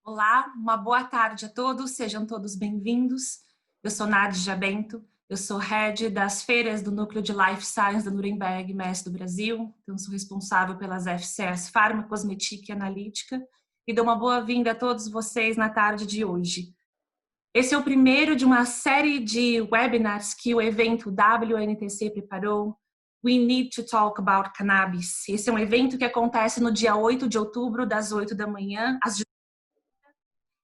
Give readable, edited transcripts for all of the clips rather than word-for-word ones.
Olá, uma boa tarde a todos, sejam todos bem-vindos. Eu sou Nádia Bento, eu sou Head das feiras do Núcleo de Life Science da Nuremberg MES do Brasil, então sou responsável pelas FCS Farma, Cosmetic e Analítica, e dou uma boa-vinda a todos vocês na tarde de hoje. Esse é o primeiro de uma série de webinars que o evento WNTC preparou. We Need to Talk About Cannabis. Esse é um evento que acontece no dia 8 de outubro, das 8 da manhã às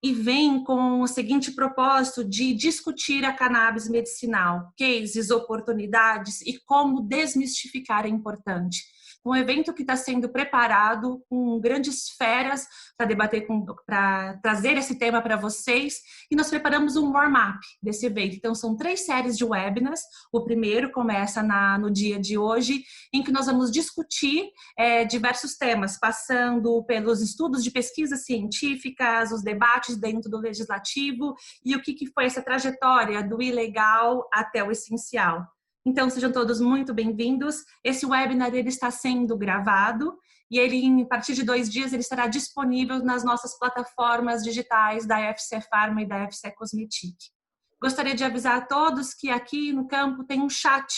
e vem com o seguinte propósito de discutir a cannabis medicinal, cases, oportunidades e como desmistificar é importante. Um evento que está sendo preparado com grandes feras para debater, para trazer esse tema para vocês, e nós preparamos um warm-up desse evento. Então, são 3 séries de webinars. O primeiro começa no dia de hoje, em que nós vamos discutir diversos temas, passando pelos estudos de pesquisas científicas, os debates dentro do legislativo e o que foi essa trajetória do ilegal até o essencial. Então, sejam todos muito bem-vindos. Esse webinar ele está sendo gravado e ele, a partir de 2 dias, ele estará disponível nas nossas plataformas digitais da FC Pharma e da FC Cosmetic. Gostaria de avisar a todos que aqui no campo tem um chat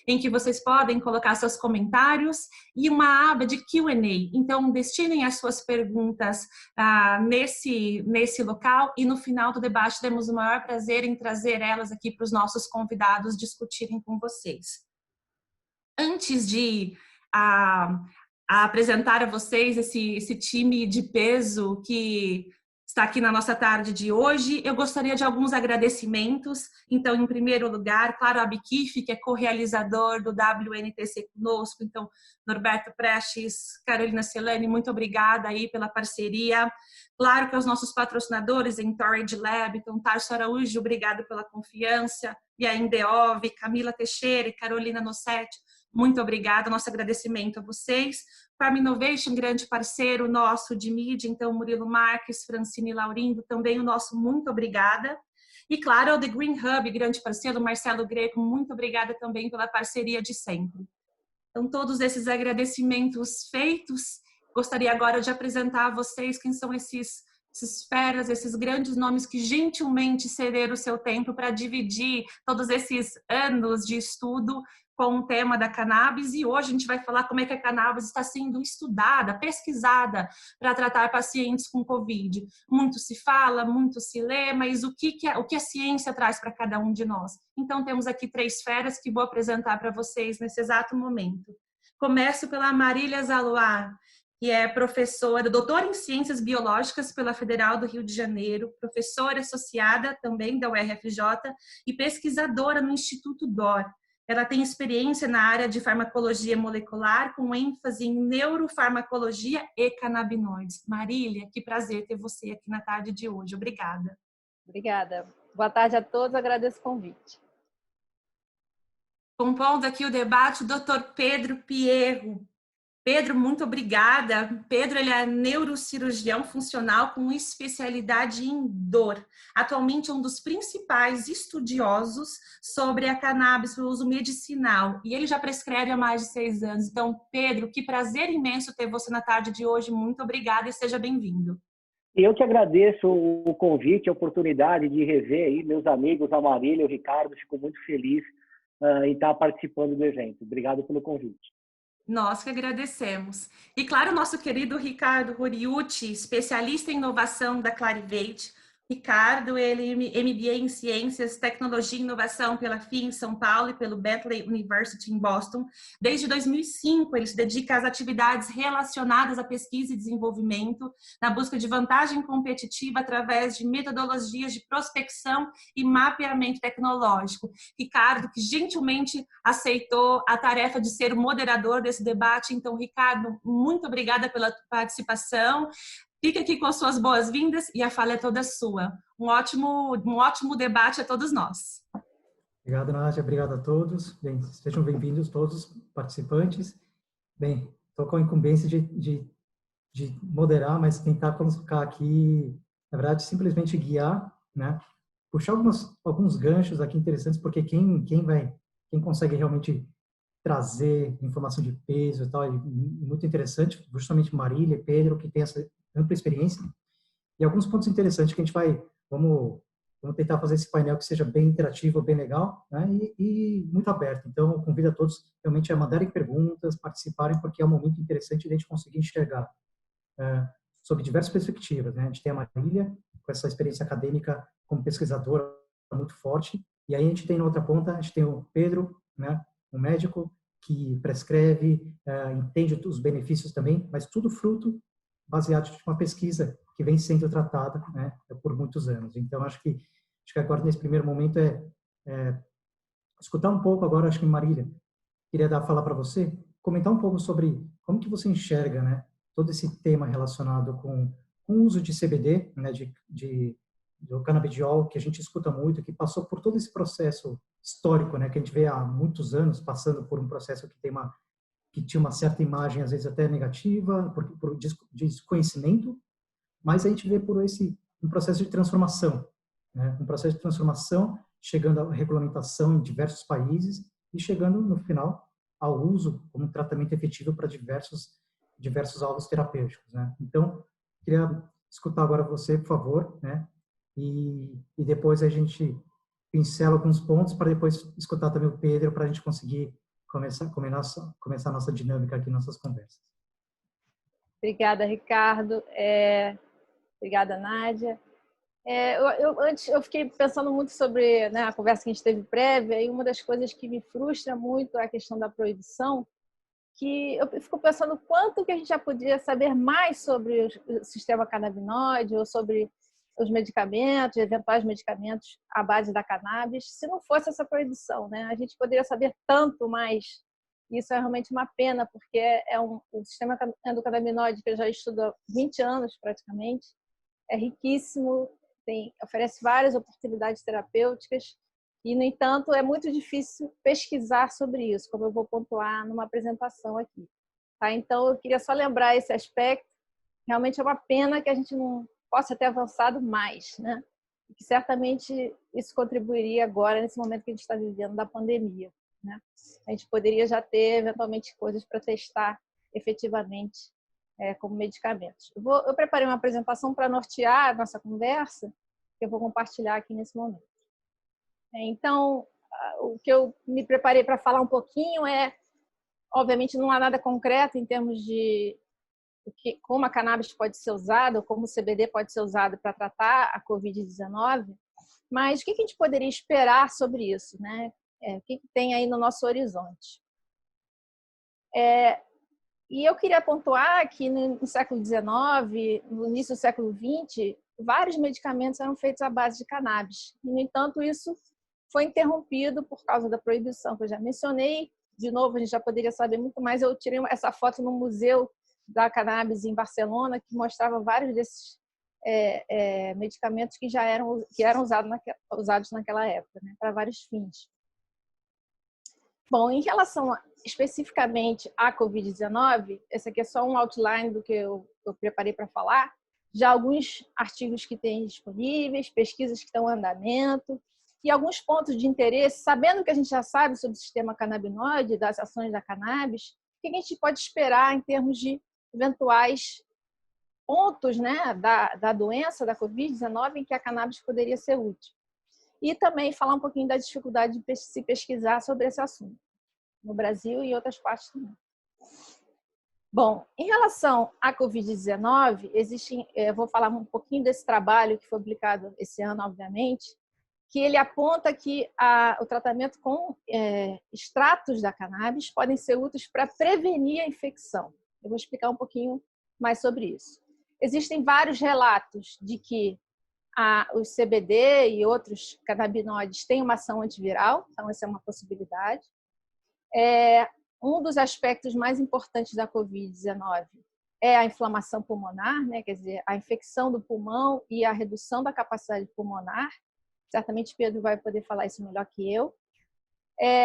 em que vocês podem colocar seus comentários e uma aba de Q&A. Então, destinem as suas perguntas nesse local e no final do debate temos o maior prazer em trazer elas aqui para os nossos convidados discutirem com vocês. Antes de apresentar a vocês esse time de peso que está aqui na nossa tarde de hoje, eu gostaria de alguns agradecimentos. Então, em primeiro lugar, claro, a Biquif, que é co-realizador do WNTC conosco. Então, Norberto Prestes, Carolina Celani, muito obrigada aí pela parceria. Claro que aos nossos patrocinadores, em Torrid Lab, então, Tarso Araújo, obrigado pela confiança. E a Indeov, Camila Teixeira e Carolina Nossetti, muito obrigada, nosso agradecimento a vocês. Farm Innovation, grande parceiro nosso de mídia, então Murilo Marques, Francine Laurindo, também o nosso muito obrigada. E claro, o The Green Hub, grande parceiro, Marcelo Greco, muito obrigada também pela parceria de sempre. Então, todos esses agradecimentos feitos, gostaria agora de apresentar a vocês quem são esses feras, esses grandes nomes que gentilmente cederam o seu tempo para dividir todos esses anos de estudo com o tema da cannabis, e hoje a gente vai falar como é que a cannabis está sendo estudada, pesquisada para tratar pacientes com Covid. Muito se fala, muito se lê, mas o que a ciência traz para cada um de nós? Então temos aqui 3 feras que vou apresentar para vocês nesse exato momento. Começo pela Marília Zaluar, que é professora, doutora em Ciências Biológicas pela Federal do Rio de Janeiro, professora associada também da UFRJ e pesquisadora no Instituto DOR. Ela tem experiência na área de farmacologia molecular, com ênfase em neurofarmacologia e canabinoides. Marília, que prazer ter você aqui na tarde de hoje. Obrigada. Obrigada. Boa tarde a todos, agradeço o convite. Compondo aqui o debate, o Dr. Pedro Pierro. Pedro, muito obrigada. Pedro, ele é neurocirurgião funcional com especialidade em dor. Atualmente é um dos principais estudiosos sobre a cannabis para uso medicinal. E ele já prescreve há mais de 6 anos. Então, Pedro, que prazer imenso ter você na tarde de hoje. Muito obrigada e seja bem-vindo. Eu que agradeço o convite, a oportunidade de rever aí meus amigos, a Marília e o Ricardo. Fico muito feliz em estar participando do evento. Obrigado pelo convite. Nós que agradecemos. E claro, nosso querido Ricardo Horiuchi, especialista em inovação da Clarivate. Ricardo, ele é MBA em Ciências, Tecnologia e Inovação pela FIA em São Paulo e pelo Bentley University em Boston. Desde 2005, ele se dedica às atividades relacionadas à pesquisa e desenvolvimento, na busca de vantagem competitiva através de metodologias de prospecção e mapeamento tecnológico. Ricardo, que gentilmente aceitou a tarefa de ser o moderador desse debate. Então, Ricardo, muito obrigada pela participação. Fique aqui com as suas boas-vindas e a fala é toda sua. Um ótimo debate a todos nós. Obrigado, Nádia. Obrigado a todos. Bem, sejam bem-vindos todos os participantes. Bem, estou com a incumbência de moderar, mas tentar colocar aqui, na verdade, simplesmente guiar, né? Puxar alguns ganchos aqui interessantes, porque quem consegue realmente trazer informação de peso e tal, e muito interessante, justamente Marília e Pedro, que tem essa ampla experiência. E alguns pontos interessantes que a gente vamos tentar fazer esse painel que seja bem interativo, bem legal, né? E muito aberto. Então, eu convido a todos realmente a mandarem perguntas, participarem, porque é um momento interessante de a gente conseguir enxergar sob diversas perspectivas, né? A gente tem a Marília, com essa experiência acadêmica como pesquisadora muito forte, e aí a gente tem na outra ponta, a gente tem o Pedro, né? Um médico que prescreve, entende os benefícios também, mas tudo fruto baseado em uma pesquisa que vem sendo tratada, né, por muitos anos. Então, acho que agora, nesse primeiro momento, escutar um pouco agora, acho que, Marília, queria falar para você, comentar um pouco sobre como que você enxerga, né, todo esse tema relacionado com o uso de CBD, né, do canabidiol, que a gente escuta muito, que passou por todo esse processo histórico, né, que a gente vê há muitos anos, passando por um processo que tinha uma certa imagem, às vezes até negativa, por desconhecimento, mas a gente vê por um processo de transformação, né? Um processo de transformação, chegando à regulamentação em diversos países e chegando, no final, ao uso como um tratamento efetivo para diversos alvos terapêuticos, né? Então, queria escutar agora você, por favor, né? E depois a gente pincela alguns pontos para depois escutar também o Pedro para a gente conseguir começar a nossa dinâmica aqui, nossas conversas. Obrigada, Ricardo. Obrigada, Nádia. Antes eu fiquei pensando muito sobre, né, a conversa que a gente teve prévia, e uma das coisas que me frustra muito é a questão da proibição, que eu fico pensando quanto que a gente já podia saber mais sobre o sistema canabinoide ou sobre os medicamentos, eventuais medicamentos à base da cannabis, se não fosse essa proibição, né? A gente poderia saber tanto mais. Isso é realmente uma pena, porque o sistema endocannabinoide que eu já estudo há 20 anos praticamente, é riquíssimo, oferece várias oportunidades terapêuticas e, no entanto, é muito difícil pesquisar sobre isso, como eu vou pontuar numa apresentação aqui. Tá? Então, eu queria só lembrar esse aspecto. Realmente é uma pena que a gente não possa ter avançado mais, né? E que certamente isso contribuiria agora, nesse momento que a gente está vivendo da pandemia, né? A gente poderia já ter, eventualmente, coisas para testar efetivamente como medicamentos. Eu preparei uma apresentação para nortear a nossa conversa, que eu vou compartilhar aqui nesse momento. Então, o que eu me preparei para falar um pouquinho obviamente, não há nada concreto em termos de como a cannabis pode ser usada, ou como o CBD pode ser usado para tratar a Covid-19, mas o que a gente poderia esperar sobre isso, né? O que tem aí no nosso horizonte? E eu queria pontuar que no século XIX, no início do século XX, vários medicamentos eram feitos à base de cannabis. E, no entanto, isso foi interrompido por causa da proibição que eu já mencionei. De novo, a gente já poderia saber muito mais. Eu tirei essa foto no Museu da Cannabis em Barcelona, que mostrava vários desses medicamentos que eram usados naquela época, né, para vários fins. Bom, em relação especificamente à Covid-19, esse aqui é só um outline do que eu preparei para falar, já alguns artigos que tem disponíveis, pesquisas que estão em andamento e alguns pontos de interesse, sabendo que a gente já sabe sobre o sistema canabinoide, das ações da cannabis, o que a gente pode esperar em termos de eventuais pontos, né, da doença, da Covid-19, em que a cannabis poderia ser útil. E também falar um pouquinho da dificuldade de se pesquisar sobre esse assunto, no Brasil e em outras partes do mundo. Bom, em relação à Covid-19, eu vou falar um pouquinho desse trabalho que foi publicado esse ano, obviamente, que ele aponta que o tratamento com extratos da cannabis podem ser úteis para prevenir a infecção. Eu vou explicar um pouquinho mais sobre isso. Existem vários relatos de que o CBD e outros canabinoides têm uma ação antiviral, então essa é uma possibilidade. Um dos aspectos mais importantes da Covid-19 é a inflamação pulmonar, né? Quer dizer, a infecção do pulmão e a redução da capacidade pulmonar. Certamente Pedro vai poder falar isso melhor que eu.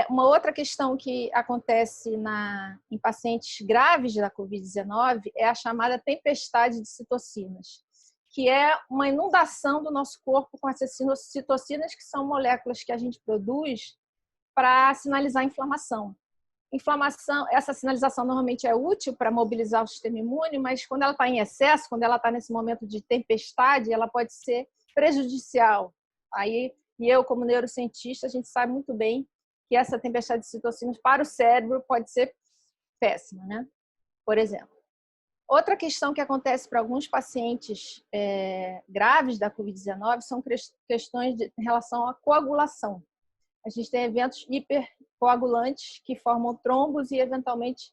Uma outra questão que acontece em pacientes graves da Covid-19 é a chamada tempestade de citocinas, que é uma inundação do nosso corpo com essas citocinas, que são moléculas que a gente produz para sinalizar a inflamação. Inflamação, essa sinalização normalmente é útil para mobilizar o sistema imune, mas quando ela está em excesso, quando ela está nesse momento de tempestade, ela pode ser prejudicial. Aí, e eu, como neurocientista, a gente sabe muito bem que essa tempestade de citocinas para o cérebro pode ser péssima, né? Por exemplo. Outra questão que acontece para alguns pacientes graves da Covid-19 são questões em relação à coagulação. A gente tem eventos hipercoagulantes que formam trombos e, eventualmente,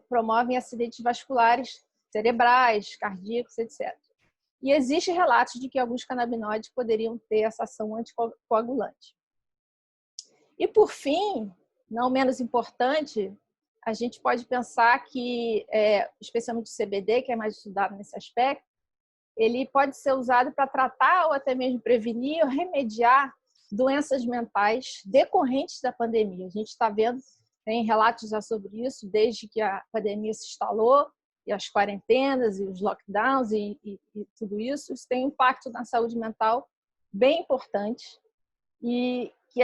promovem acidentes vasculares cerebrais, cardíacos, etc. E existem relatos de que alguns canabinoides poderiam ter essa ação anticoagulante. E, por fim, não menos importante, a gente pode pensar que, especialmente o CBD, que é mais estudado nesse aspecto, ele pode ser usado para tratar ou até mesmo prevenir ou remediar doenças mentais decorrentes da pandemia. A gente está vendo, tem relatos já sobre isso, desde que a pandemia se instalou, e as quarentenas, e os lockdowns, e tudo isso tem um impacto na saúde mental bem importante, e que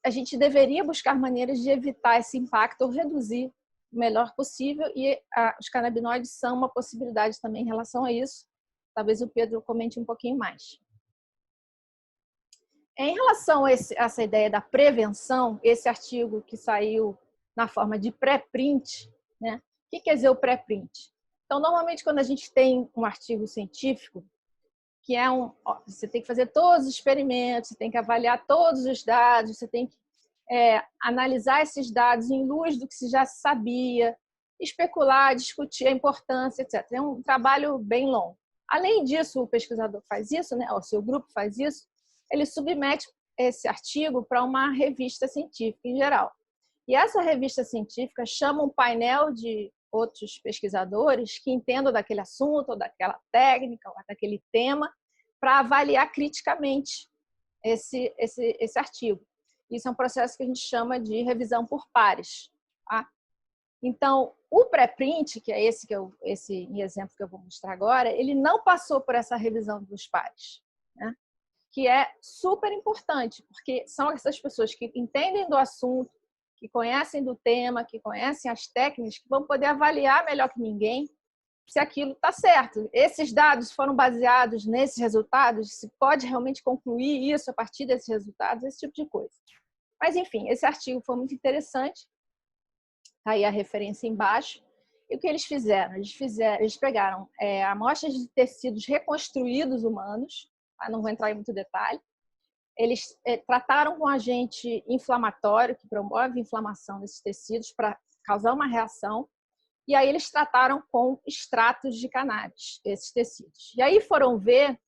a gente deveria buscar maneiras de evitar esse impacto ou reduzir o melhor possível, e os canabinoides são uma possibilidade também em relação a isso. Talvez o Pedro comente um pouquinho mais. Em relação a essa ideia da prevenção, esse artigo que saiu na forma de pré-print, né? O que quer dizer o pré-print? Então, normalmente, quando a gente tem um artigo científico, que é você tem que fazer todos os experimentos, você tem que avaliar todos os dados, você tem que analisar esses dados em luz do que se já sabia, especular, discutir a importância, etc. É um trabalho bem longo. Além disso, o pesquisador faz isso, né? O seu grupo faz isso, ele submete esse artigo para uma revista científica em geral. E essa revista científica chama um painel de outros pesquisadores que entendam daquele assunto, ou daquela técnica, ou daquele tema, para avaliar criticamente esse artigo. Isso é um processo que a gente chama de revisão por pares. Tá? Então, o pré-print, que é esse exemplo que eu vou mostrar agora, ele não passou por essa revisão dos pares, né? Que é super importante, porque são essas pessoas que entendem do assunto, que conhecem do tema, que conhecem as técnicas, que vão poder avaliar melhor que ninguém se aquilo está certo. Esses dados foram baseados nesses resultados, se pode realmente concluir isso a partir desses resultados, esse tipo de coisa. Mas, enfim, esse artigo foi muito interessante. Está aí a referência embaixo. E o que eles fizeram? Eles pegaram amostras de tecidos reconstruídos humanos, não vou entrar em muito detalhe. Eles trataram com agente inflamatório, que promove inflamação desses tecidos para causar uma reação. E aí eles trataram com extratos de cannabis, esses tecidos. E aí foram ver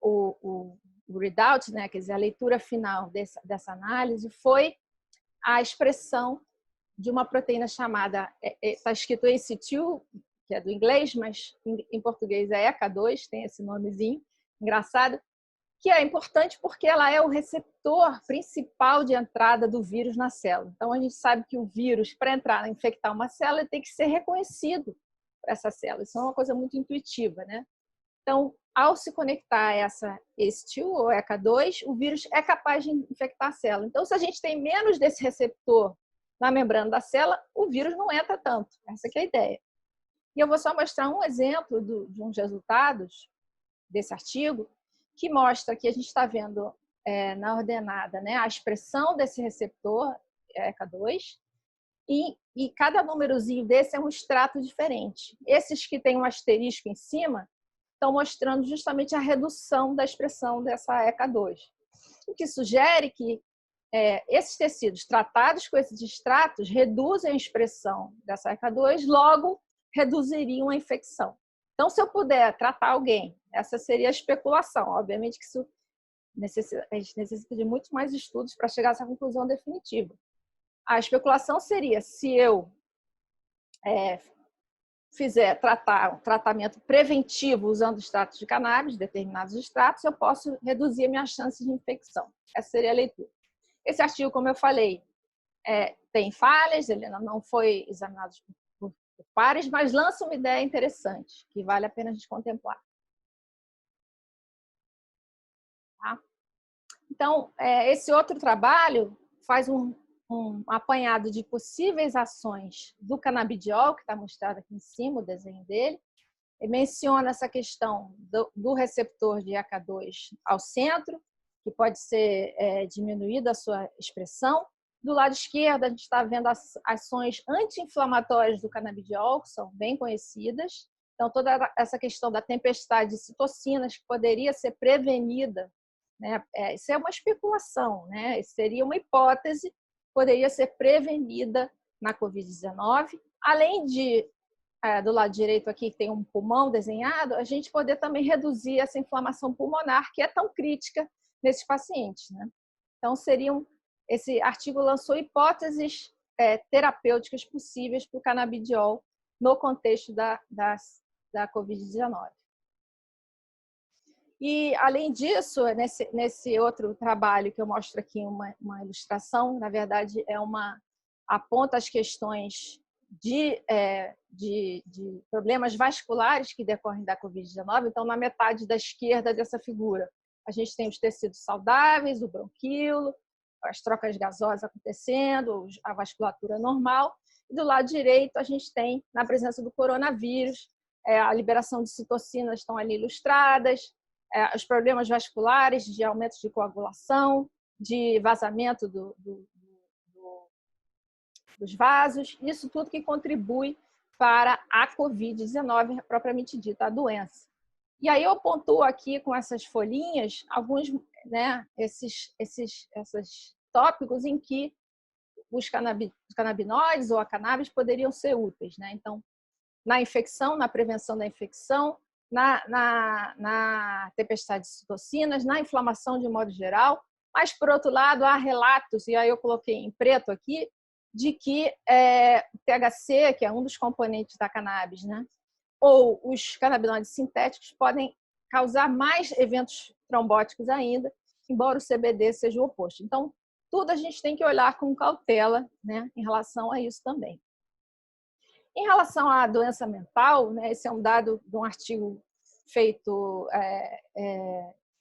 o readout, né, quer dizer, a leitura final dessa análise, foi a expressão de uma proteína chamada, está escrito ACE2, que é do inglês, mas em português é ECA2, tem esse nomezinho engraçado, que é importante porque ela é o receptor principal de entrada do vírus na célula. Então, a gente sabe que o vírus, para entrar e infectar uma célula, tem que ser reconhecido por essa célula. Isso é uma coisa muito intuitiva, né? Então, ao se conectar a essa ACE2 ou ECA2, o vírus é capaz de infectar a célula. Então, se a gente tem menos desse receptor na membrana da célula, o vírus não entra tanto. Essa que é a ideia. E eu vou só mostrar um exemplo de uns resultados desse artigo, que mostra que a gente está vendo na ordenada, né, a expressão desse receptor ECA2, e cada númerozinho desse é um extrato diferente. Esses que tem um asterisco em cima estão mostrando justamente a redução da expressão dessa ECA2, o que sugere que esses tecidos tratados com esses extratos reduzem a expressão dessa ECA2, logo reduziriam a infecção. Então, se eu puder tratar alguém, essa seria a especulação. Obviamente que isso a gente necessita de muitos mais estudos para chegar a essa conclusão definitiva. A especulação seria, se eu fizer um tratamento preventivo usando extratos de cannabis, determinados extratos, eu posso reduzir a minha chance de infecção. Essa seria a leitura. Esse artigo, como eu falei, tem falhas, ele não foi examinado por pares, mas lança uma ideia interessante, que vale a pena a gente contemplar. Tá? Então, esse outro trabalho faz um um apanhado de possíveis ações do canabidiol, que está mostrado aqui em cima, o desenho dele. Ele menciona essa questão do receptor de ECA2 ao centro, que pode ser diminuída a sua expressão. Do lado esquerdo, a gente está vendo as ações anti-inflamatórias do canabidiol, que são bem conhecidas. Então, toda essa questão da tempestade de citocinas, que poderia ser prevenida, né? Isso é uma especulação, né? Isso seria uma hipótese, poderia ser prevenida na Covid-19. Além de, do lado direito aqui, que tem um pulmão desenhado, a gente poder também reduzir essa inflamação pulmonar, que é tão crítica nesses pacientes, né? Então, esse artigo lançou hipóteses terapêuticas possíveis para o canabidiol no contexto da Covid-19. E, além disso, nesse outro trabalho que eu mostro aqui, uma ilustração, na verdade, aponta as questões de problemas vasculares que decorrem da Covid-19. Então, na metade da esquerda dessa figura, a gente tem os tecidos saudáveis, o bronquíolo, as trocas gasosas acontecendo, a vasculatura normal. E do lado direito, a gente tem, na presença do coronavírus, a liberação de citocinas estão ali ilustradas, os problemas vasculares de aumento de coagulação, de vazamento dos vasos, isso tudo que contribui para a Covid-19 propriamente dita, a doença. E aí eu pontuo aqui com essas folhinhas alguns, né, esses tópicos em que os canabinoides ou a cannabis poderiam ser úteis, né? Então, na infecção, na prevenção da infecção, na tempestade de citocinas, na inflamação de modo geral. Mas, por outro lado, há relatos, e aí eu coloquei em preto aqui, de que o THC, que é um dos componentes da cannabis, né, ou os canabinoides sintéticos podem causar mais eventos trombóticos ainda, embora o CBD seja o oposto. Então, tudo a gente tem que olhar com cautela, né, em relação a isso também. Em relação à doença mental, né, esse é um dado de um artigo feito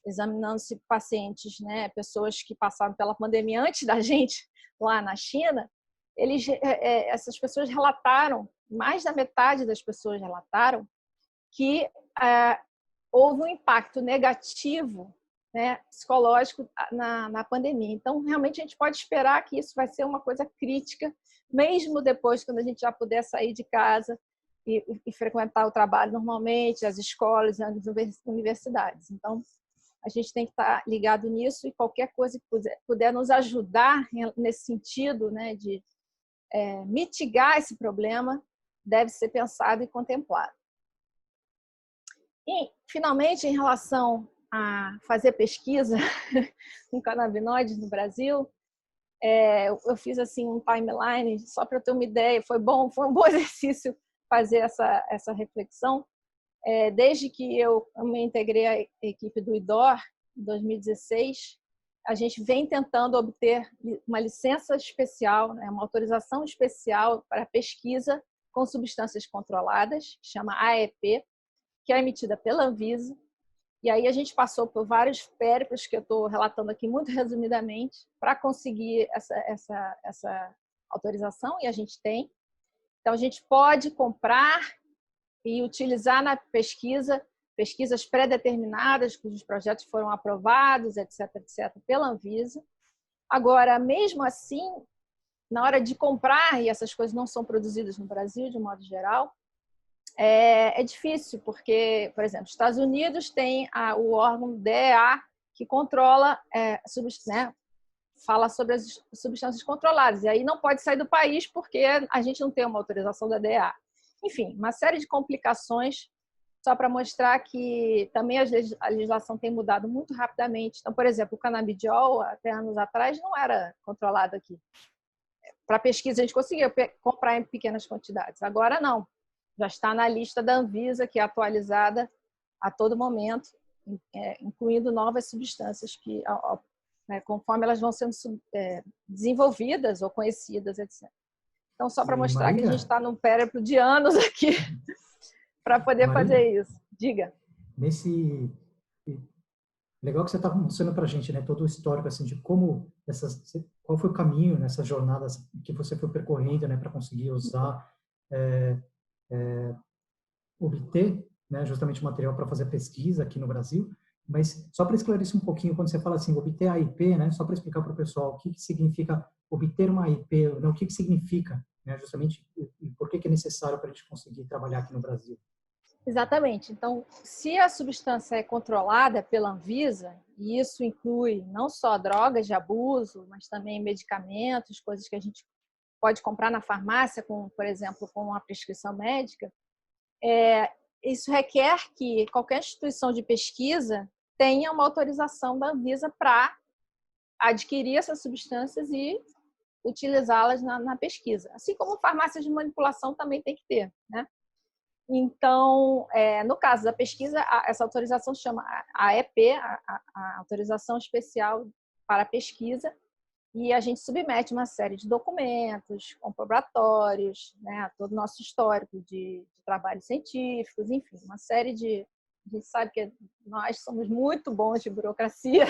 examinando-se pacientes, né, pessoas que passaram pela pandemia antes da gente, lá na China. Essas pessoas relataram, mais da metade das pessoas relataram, que houve um impacto negativo, né, psicológico na pandemia. Então, realmente, a gente pode esperar que isso vai ser uma coisa crítica, mesmo depois, quando a gente já puder sair de casa e frequentar o trabalho normalmente, as escolas, as universidades. Então, a gente tem que estar ligado nisso e qualquer coisa que puder nos ajudar nesse sentido, né, de mitigar esse problema, deve ser pensado e contemplado. E, finalmente, em relação a fazer pesquisa com canabinoides no Brasil, eu fiz assim um timeline, só para ter uma ideia, foi um bom exercício fazer essa reflexão. Desde que eu me integrei à equipe do IDOR, em 2016, a gente vem tentando obter uma licença especial, né, uma autorização especial para pesquisa com substâncias controladas, que chama AEP, que é emitida pela Anvisa. E aí a gente passou por vários périplos que eu estou relatando aqui muito resumidamente para conseguir essa autorização, e a gente tem. Então, a gente pode comprar e utilizar na pesquisas pré-determinadas, cujos projetos foram aprovados, etc., pela Anvisa. Agora, mesmo assim, na hora de comprar, e essas coisas não são produzidas no Brasil, de modo geral, é difícil, porque, por exemplo, os Estados Unidos tem o órgão DEA, que controla, né, fala sobre as substâncias controladas, e aí não pode sair do país porque a gente não tem uma autorização da DEA. Enfim, uma série de complicações, só para mostrar que também a legislação tem mudado muito rapidamente. Então, por exemplo, o canabidiol, até anos atrás, não era controlado aqui. Para pesquisa, a gente conseguia comprar em pequenas quantidades. Agora, não. Já está na lista da Anvisa, que é atualizada a todo momento, incluindo novas substâncias que, conforme elas vão sendo desenvolvidas ou conhecidas, etc. Então, só para mostrar Marília, que a gente está num périplo de anos aqui para poder Marília, fazer isso. Diga. Legal que você está mostrando para a gente, né, todo o histórico assim, de como qual foi o caminho nessas jornadas que você foi percorrendo, né, para conseguir usar, obter, né, justamente material para fazer pesquisa aqui no Brasil. Mas só para esclarecer um pouquinho, quando você fala assim, obter a IP, né, só para explicar para o pessoal o que significa obter uma IP, né, o que significa, né, justamente, e por que é necessário para a gente conseguir trabalhar aqui no Brasil. Exatamente. Então, se a substância é controlada pela Anvisa, e isso inclui não só drogas de abuso, mas também medicamentos, coisas que a gente pode comprar na farmácia, por exemplo, com uma prescrição médica, isso requer que qualquer instituição de pesquisa tenha uma autorização da Anvisa para adquirir essas substâncias e utilizá-las na pesquisa. Assim como farmácias de manipulação também tem que ter, né? Então, no caso da pesquisa, essa autorização se chama AEP, a Autorização Especial para Pesquisa, e a gente submete uma série de documentos, comprobatórios, né, todo o nosso histórico de trabalhos científicos, enfim, uma série de... A gente sabe que nós somos muito bons de burocracia,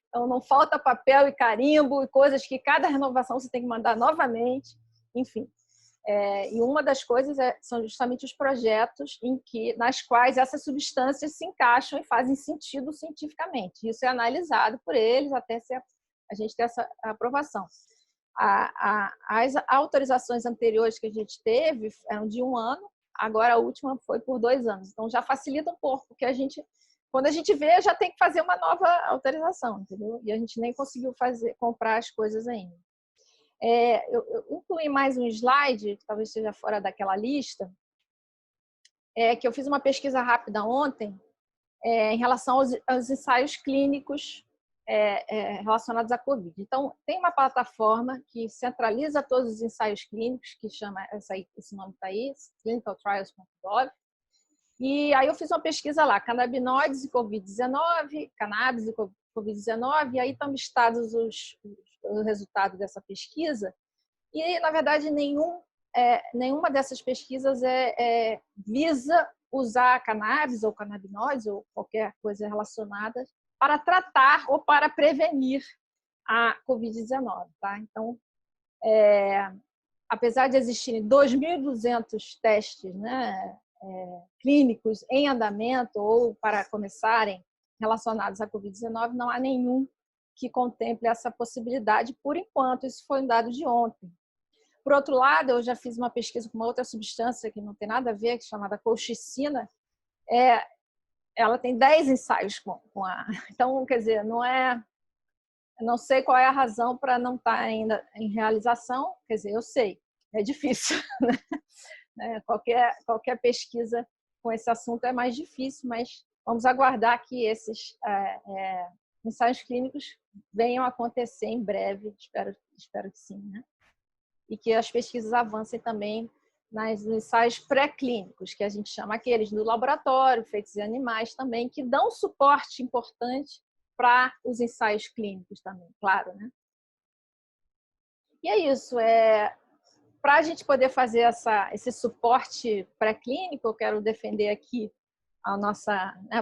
então não falta papel e carimbo e coisas que cada renovação você tem que mandar novamente, enfim. E uma das coisas são justamente os projetos nas quais essas substâncias se encaixam e fazem sentido cientificamente. Isso é analisado por eles até a gente ter essa aprovação. As autorizações anteriores que a gente teve eram de 1 ano, agora a última foi por 2 anos. Então já facilita um pouco, porque quando a gente vê, já tem que fazer uma nova autorização, entendeu? E a gente nem conseguiu comprar as coisas ainda. Eu incluí mais um slide, que talvez seja fora daquela lista, que eu fiz uma pesquisa rápida ontem em relação aos ensaios clínicos relacionados à Covid. Então, tem uma plataforma que centraliza todos os ensaios clínicos, que chama, esse nome está aí, clinicaltrials.gov. E aí eu fiz uma pesquisa lá, canabinoides e Covid-19, cannabis e Covid-19, e aí estão listados os resultados dessa pesquisa. E, na verdade, nenhuma dessas pesquisas visa usar cannabis ou canabinoides ou qualquer coisa relacionada para tratar ou para prevenir a Covid-19. Tá? Então, apesar de existirem 2.200 testes, né, clínicos em andamento ou para começarem relacionados à Covid-19, não há nenhum que contemple essa possibilidade por enquanto. Isso foi um dado de ontem. Por outro lado, eu já fiz uma pesquisa com uma outra substância que não tem nada a ver, que é chamada colchicina. Ela tem 10 ensaios com a... Então, quer dizer, não sei qual é a razão para não estar ainda em realização. Quer dizer, eu sei, é difícil. Né? Qualquer pesquisa com esse assunto é mais difícil, mas vamos aguardar que esses ensaios clínicos venham a acontecer em breve, espero que sim, né? E que as pesquisas avancem também nos ensaios pré-clínicos, que a gente chama aqueles do laboratório, feitos em animais também, que dão suporte importante para os ensaios clínicos também, claro, né? E é isso. Para a gente poder fazer esse suporte pré-clínico, eu quero defender aqui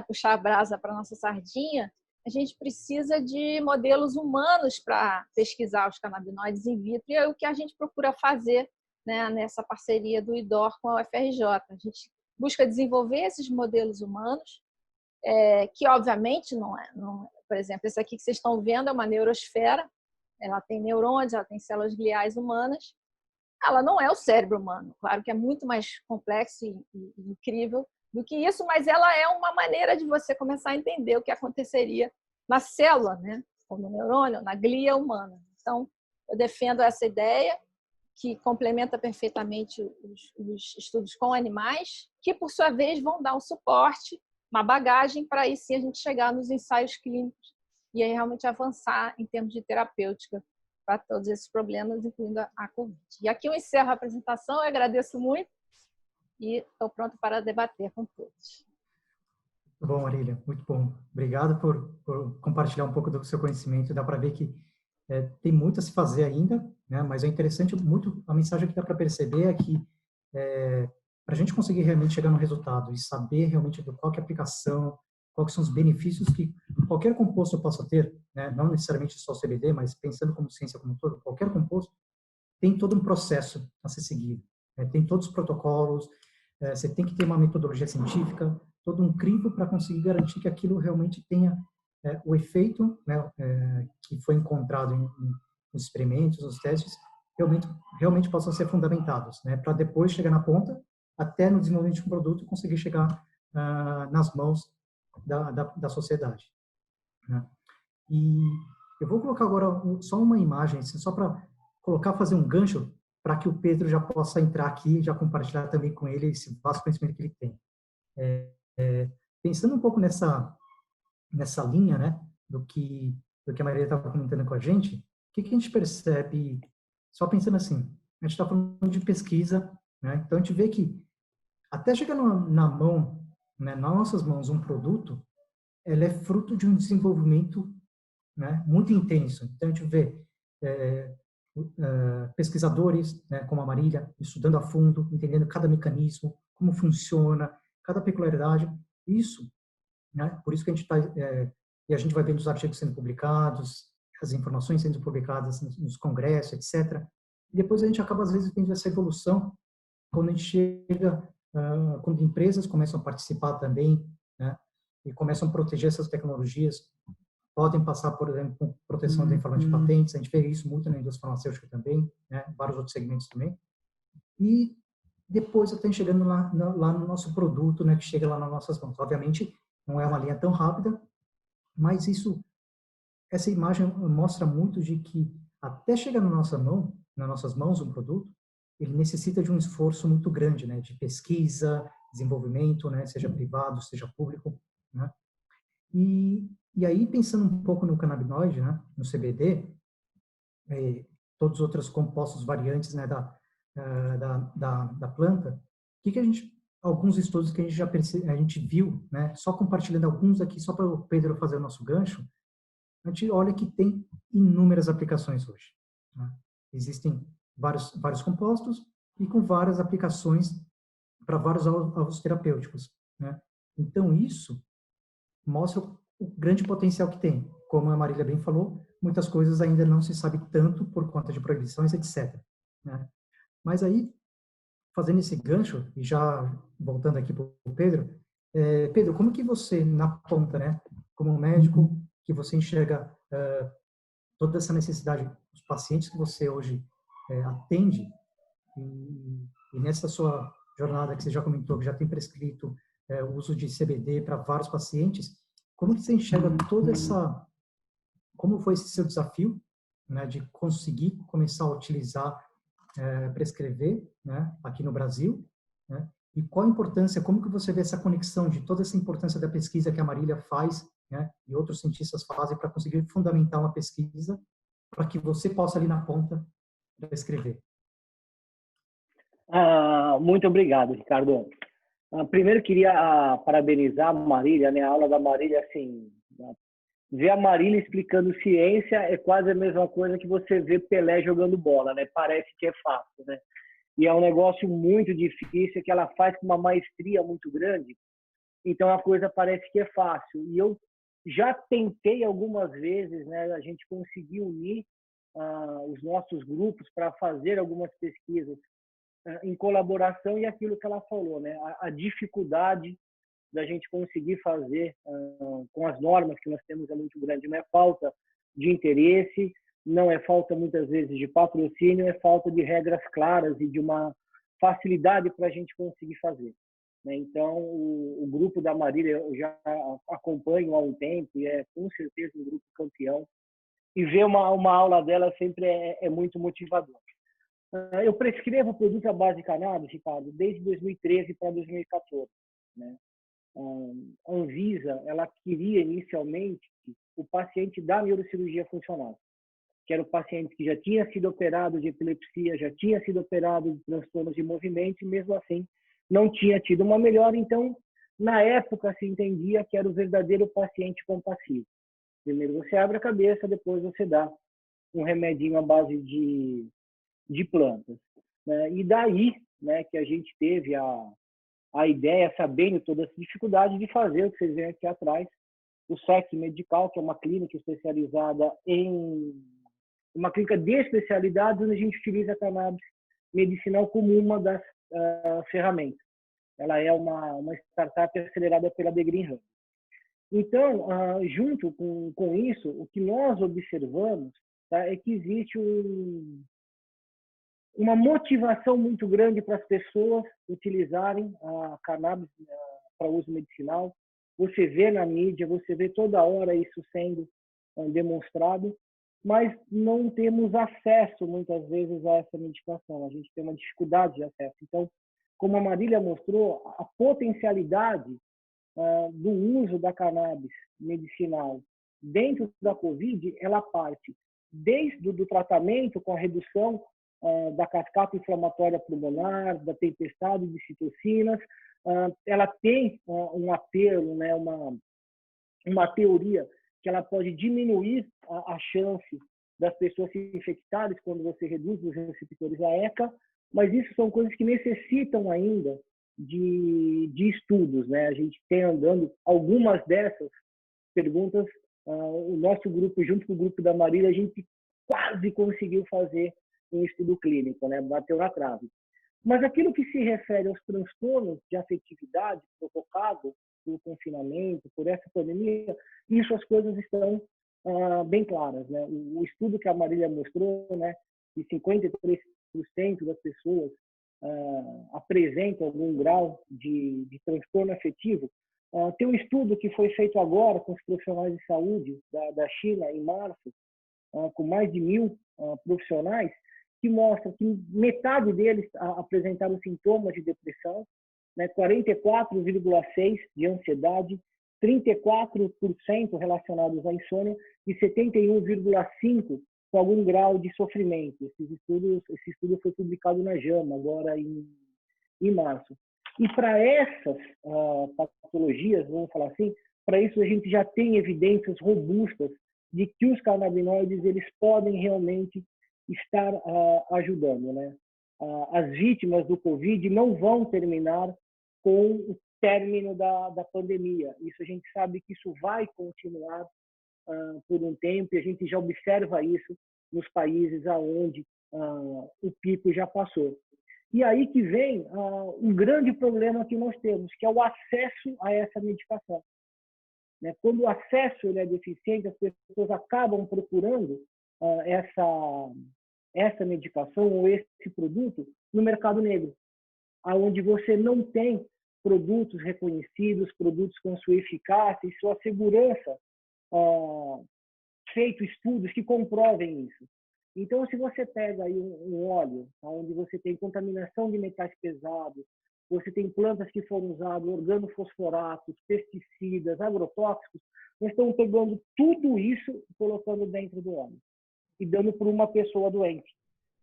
puxar a brasa para a nossa sardinha. A gente precisa de modelos humanos para pesquisar os canabinoides in vitro, e é o que a gente procura fazer, né, nessa parceria do IDOR com a UFRJ. A gente busca desenvolver esses modelos humanos, que obviamente não, por exemplo, esse aqui que vocês estão vendo é uma neurosfera, ela tem neurônios, ela tem células gliais humanas, ela não é o cérebro humano, claro que é muito mais complexo e incrível do que isso, mas ela é uma maneira de você começar a entender o que aconteceria na célula, né? Ou no neurônio, na glia humana. Então, eu defendo essa ideia que complementa perfeitamente os estudos com animais, que, por sua vez, vão dar um suporte, uma bagagem para aí sim a gente chegar nos ensaios clínicos e aí realmente avançar em termos de terapêutica para todos esses problemas, incluindo a Covid. E aqui eu encerro a apresentação, eu agradeço muito e estou pronto para debater com todos. Muito bom, Marília, muito bom. Obrigado por compartilhar um pouco do seu conhecimento. Dá para ver que tem muito a se fazer ainda, né? Mas é interessante, muito a mensagem que dá para perceber é que para a gente conseguir realmente chegar no resultado e saber realmente qual que é a aplicação, quais são os benefícios que qualquer composto possa ter, né? Não necessariamente só o CBD, mas pensando como ciência como um todo, qualquer composto tem todo um processo a ser seguido, né? Tem todos os protocolos, você tem que ter uma metodologia científica, todo um crivo para conseguir garantir que aquilo realmente tenha o efeito, né, que foi encontrado nos experimentos, nos testes, realmente possam ser fundamentados, né, para depois chegar na ponta, até no desenvolvimento de um produto, conseguir chegar nas mãos da sociedade, né? E eu vou colocar agora só uma imagem, assim, só para fazer um gancho, para que o Pedro já possa entrar aqui e já compartilhar também com ele esse vasto conhecimento que ele tem. Pensando um pouco nessa linha, né, do que a Maria estava comentando com a gente, o que a gente percebe, só pensando assim, a gente está falando de pesquisa, né, então a gente vê que até chegar na mão, né, nas nossas mãos, um produto, ela é fruto de um desenvolvimento, né, muito intenso. Então a gente vê pesquisadores, né, como a Marília, estudando a fundo, entendendo cada mecanismo, como funciona, cada peculiaridade. Isso, né, por isso que a gente está e a gente vai vendo os artigos sendo publicados, as informações sendo publicadas nos congressos, etc. E depois a gente acaba às vezes tendo essa evolução quando a gente chega, quando empresas começam a participar também, né, e começam a proteger essas tecnologias, podem passar, por exemplo, com proteção da informação de patentes, a gente vê isso muito na indústria farmacêutica também, né, vários outros segmentos também. E depois até chegando lá no nosso produto, né, que chega lá nas nossas mãos. Obviamente, não é uma linha tão rápida, mas essa imagem mostra muito de que até chegar na nossa mão, nas nossas mãos, um produto, ele necessita de um esforço muito grande, né, de pesquisa, desenvolvimento, né, seja privado, seja público, né? E aí, pensando um pouco no canabinoide, né, no CBD, todos os outros compostos variantes, né, da planta, alguns estudos que a gente a gente viu, né, só compartilhando alguns aqui, só para o Pedro fazer o nosso gancho, a gente olha que tem inúmeras aplicações hoje, né? Existem vários compostos e com várias aplicações para vários alvos terapêuticos, né? Então, isso mostra o grande potencial que tem. Como a Marília bem falou, muitas coisas ainda não se sabe tanto por conta de proibições, etc., né? Mas aí, fazendo esse gancho, e já voltando aqui para o Pedro, Pedro, como que você, na ponta, né, como médico, que você enxerga toda essa necessidade dos pacientes que você hoje atende, e nessa sua jornada que você já comentou, que já tem prescrito o uso de CBD para vários pacientes, como que você enxerga como foi esse seu desafio, né, de conseguir começar a utilizar, prescrever, né, aqui no Brasil, né, e qual a importância, como que você vê essa conexão de toda essa importância da pesquisa que a Marília faz, né, e outros cientistas fazem para conseguir fundamentar uma pesquisa para que você possa ali na ponta prescrever? Muito obrigado, Ricardo. Primeiro, queria parabenizar a Marília, né? A aula da Marília, assim, ver a Marília explicando ciência é quase a mesma coisa que você ver Pelé jogando bola, né? Parece que é fácil, né? E é um negócio muito difícil que ela faz com uma maestria muito grande, então a coisa parece que é fácil. E eu já tentei algumas vezes, né? A gente conseguiu unir os nossos grupos para fazer algumas pesquisas em colaboração, e aquilo que ela falou, né? A dificuldade da gente conseguir fazer com as normas que nós temos é muito grande. Não é falta de interesse, não é falta muitas vezes de patrocínio, é falta de regras claras e de uma facilidade para a gente conseguir fazer, né? Então, o grupo da Marília eu já acompanho há um tempo e é com certeza um grupo campeão. E ver uma aula dela sempre é muito motivador. Eu prescrevo produto à base de cannabis, Ricardo, desde 2013 para 2014, né? A Anvisa, ela queria inicialmente o paciente da neurocirurgia funcional, que era o paciente que já tinha sido operado de epilepsia, já tinha sido operado de transtornos de movimento e mesmo assim não tinha tido uma melhora. Então, na época, se entendia que era o verdadeiro paciente compassivo. Primeiro você abre a cabeça, depois você dá um remedinho à base de plantas, né? E daí, né, que a gente teve a a ideia, sabendo toda essa dificuldade, de fazer o que vocês veem aqui atrás, o SEC Medical, que é uma clínica especializada uma clínica de especialidades, onde a gente utiliza a cannabis medicinal como uma das ferramentas. Ela é uma startup acelerada pela The Green Hub. Então, junto com isso, o que nós observamos, tá, é que existe uma motivação muito grande para as pessoas utilizarem a cannabis para uso medicinal. Você vê na mídia, você vê toda hora isso sendo demonstrado, mas não temos acesso, muitas vezes, a essa medicação. A gente tem uma dificuldade de acesso. Então, como a Marília mostrou, a potencialidade do uso da cannabis medicinal dentro da COVID, ela parte desde o tratamento com a redução da cascata inflamatória pulmonar, da tempestade de citocinas. Ela tem um apelo, né, uma teoria que ela pode diminuir a chance das pessoas se infectarem quando você reduz os receptores à ECA, mas isso são coisas que necessitam ainda de estudos, né? A gente tem andando algumas dessas perguntas, o nosso grupo, junto com o grupo da Marília, a gente quase conseguiu fazer um estudo clínico, né? Bateu na trave. Mas aquilo que se refere aos transtornos de afetividade provocados pelo confinamento, por essa pandemia, isso as coisas estão bem claras, né? O estudo que a Marília mostrou, né, que 53% das pessoas apresentam algum grau de transtorno afetivo. Tem um estudo que foi feito agora com os profissionais de saúde da China, em março, com mais de 1.000 profissionais, que mostra que metade deles apresentaram sintomas de depressão, né, 44,6% de ansiedade, 34% relacionados à insônia e 71,5% com algum grau de sofrimento. Esse estudo foi publicado na JAMA, agora em março. E para essas patologias, vamos falar assim, para isso a gente já tem evidências robustas de que os canabinoides eles podem realmente estar ajudando, né? As vítimas do Covid não vão terminar com o término da pandemia. Isso a gente sabe que isso vai continuar por um tempo, e a gente já observa isso nos países aonde o pico já passou. E aí que vem um grande problema que nós temos, que é o acesso a essa medicação. Né? Quando o acesso ele é deficiente, as pessoas acabam procurando essa medicação ou esse produto no mercado negro, aonde você não tem produtos reconhecidos, produtos com sua eficácia e sua segurança, feito estudos que comprovem isso. Então, se você pega aí um óleo, onde você tem contaminação de metais pesados, você tem plantas que foram usadas, organofosforatos, pesticidas, agrotóxicos, nós estamos pegando tudo isso e colocando dentro do óleo e dando para uma pessoa doente,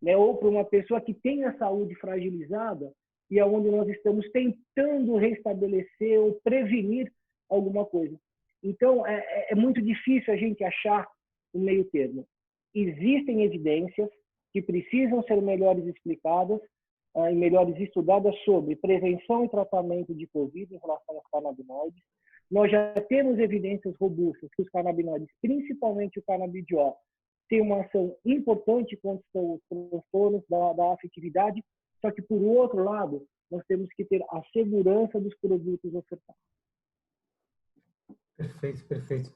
né? Ou para uma pessoa que tem a saúde fragilizada e é onde nós estamos tentando restabelecer ou prevenir alguma coisa. Então, é muito difícil a gente achar um meio termo. Existem evidências que precisam ser melhores explicadas e melhores estudadas sobre prevenção e tratamento de Covid em relação aos canabinoides. Nós já temos evidências robustas que os canabinoides, principalmente o canabidiol, têm uma ação importante contra os transtornos da afetividade, só que, por outro lado, nós temos que ter a segurança dos produtos ofertados. Perfeito, perfeito.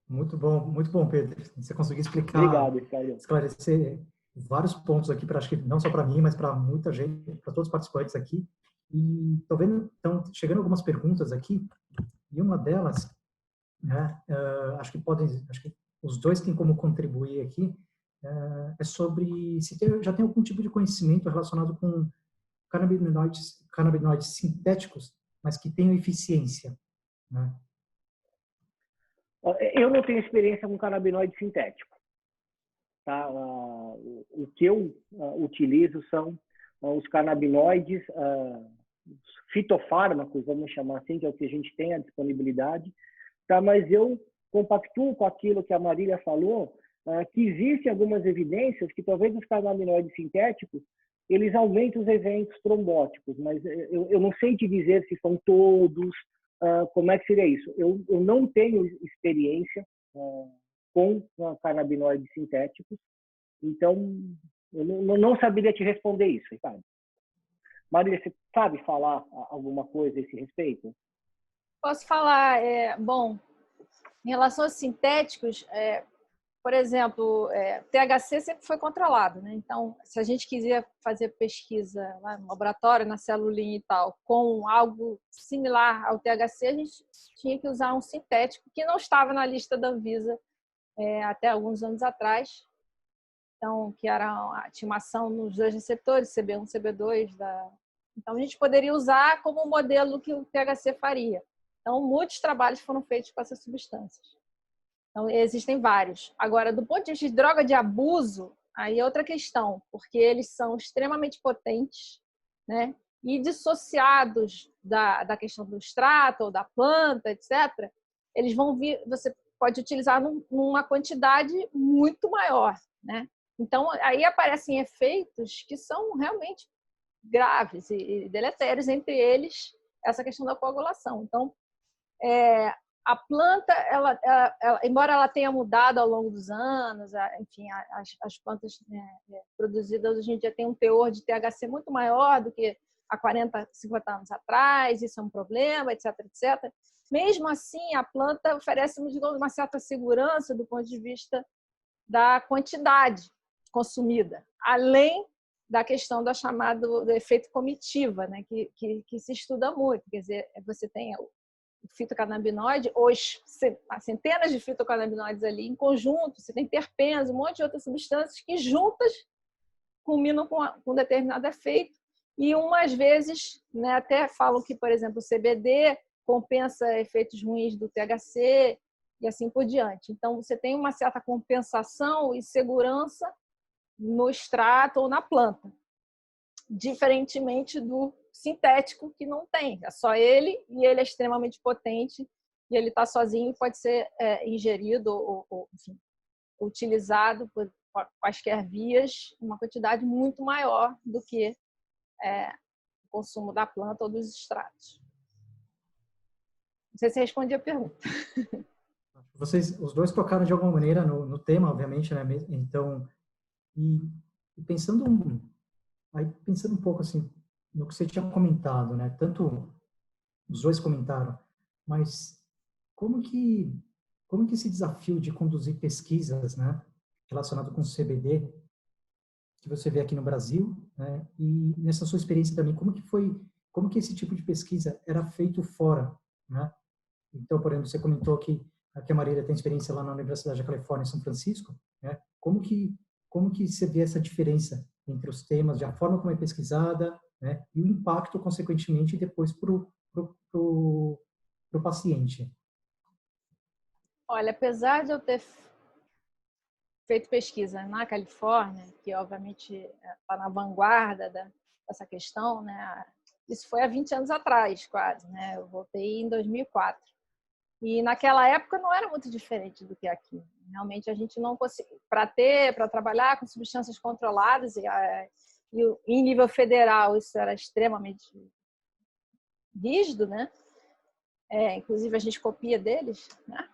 Muito bom, Pedro. Você conseguiu explicar, obrigado, Ricardo. Esclarecer vários pontos aqui, para acho que não só para mim, mas para muita gente, para todos os participantes aqui. E estou vendo, então, chegando algumas perguntas aqui, e uma delas, né, acho que os dois têm como contribuir aqui, é sobre se já tem algum tipo de conhecimento relacionado com canabinoides sintéticos, mas que tenham eficiência, né? Eu não tenho experiência com canabinoide sintético. Tá? O que eu utilizo são os canabinoides, os fitofármacos, vamos chamar assim, que é o que a gente tem à disponibilidade. Tá? Mas eu compactuo com aquilo que a Marília falou, que existem algumas evidências que talvez os canabinoides sintéticos eles aumentam os eventos trombóticos, mas eu não sei te dizer se são todos, como é que seria isso. Eu não tenho experiência com canabinoides sintéticos, então eu não saberia te responder isso, Ricardo. Marília, você sabe falar alguma coisa a esse respeito? Posso falar, bom, em relação aos sintéticos, por exemplo, THC sempre foi controlado, né? Então, se a gente quiser fazer pesquisa lá no laboratório, na celulinha e tal, com algo similar ao THC, a gente tinha que usar um sintético que não estava na lista da Anvisa até alguns anos atrás. Então, que tinha uma ação nos dois receptores, CB1 e CB2. Então, a gente poderia usar como modelo que o THC faria. Então, muitos trabalhos foram feitos com essas substâncias. Então, existem vários. Agora, do ponto de vista de droga de abuso, aí é outra questão, porque eles são extremamente potentes, né? E dissociados da questão do extrato ou da planta, etc., eles vão vir, você pode utilizar numa quantidade muito maior, né? Então, aí aparecem efeitos que são realmente graves e deletérios, entre eles essa questão da coagulação. Então, a planta, embora ela tenha mudado ao longo dos anos, enfim, as plantas, né, produzidas hoje em dia têm um teor de THC muito maior do que há 40, 50 anos atrás, isso é um problema, etc, etc. Mesmo assim, a planta oferece uma certa segurança do ponto de vista da quantidade consumida, além da questão do efeito comitiva, né, que se estuda muito. Quer dizer, você tem o fitocannabinoide, centenas de fitocannabinoides ali em conjunto, você tem terpenos, um monte de outras substâncias que juntas culminam com um determinado efeito. E umas vezes, né, até falam que, por exemplo, o CBD compensa efeitos ruins do THC e assim por diante. Então, você tem uma certa compensação e segurança no extrato ou na planta, diferentemente do sintético, que não tem. É só ele, e ele é extremamente potente, e ele está sozinho e pode ser ingerido ou enfim, utilizado por quaisquer vias, uma quantidade muito maior do que o consumo da planta ou dos extratos. Não sei se respondi a pergunta. Os dois tocaram de alguma maneira no tema, obviamente, né? Então, e pensando um pouco assim no que você tinha comentado, né? Tanto os dois comentaram, mas como que esse desafio de conduzir pesquisas, né, relacionado com o CBD, que você vê aqui no Brasil, né? E nessa sua experiência também, como que esse tipo de pesquisa era feito fora, né? Então, por exemplo, você comentou que a Marília tem experiência lá na Universidade da Califórnia, em São Francisco, né? Como que você vê essa diferença entre os temas, a forma como é pesquisada, né? E o impacto, consequentemente, depois pro paciente? Olha, apesar de eu ter feito pesquisa na Califórnia, que obviamente está na vanguarda dessa questão, né? Isso foi há 20 anos atrás, quase, né? Eu voltei em 2004. E naquela época não era muito diferente do que aqui. Realmente a gente não conseguia, para trabalhar com substâncias controladas, e em nível federal isso era extremamente rígido, né? Inclusive a gente copia deles, né?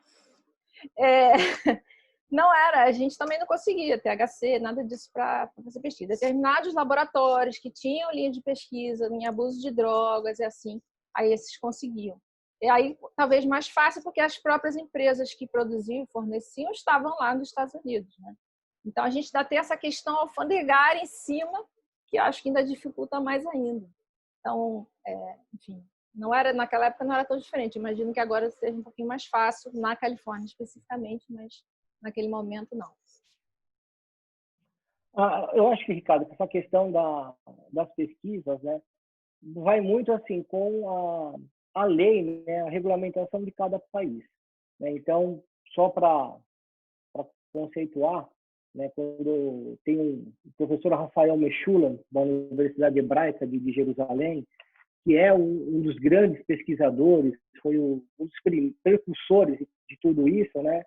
Não era, a gente também não conseguia THC, nada disso para fazer pesquisa. Determinados laboratórios que tinham linha de pesquisa em abuso de drogas e assim, aí esses conseguiam. E aí, talvez mais fácil, porque as próprias empresas que produziam e forneciam estavam lá nos Estados Unidos, né? Então, a gente ainda tem essa questão alfandegária em cima, que acho que ainda dificulta mais ainda. Então, enfim, naquela época não era tão diferente. Imagino que agora seja um pouquinho mais fácil, na Califórnia especificamente, mas naquele momento não. Eu acho que, Ricardo, essa questão das pesquisas, né, vai muito assim com a lei, né, a regulamentação de cada país, né? Então, só para conceituar, né, quando tem o professor Rafael Mechoulam, da Universidade Hebraica de Jerusalém, que é um dos grandes pesquisadores, foi um dos precursores de tudo isso, né?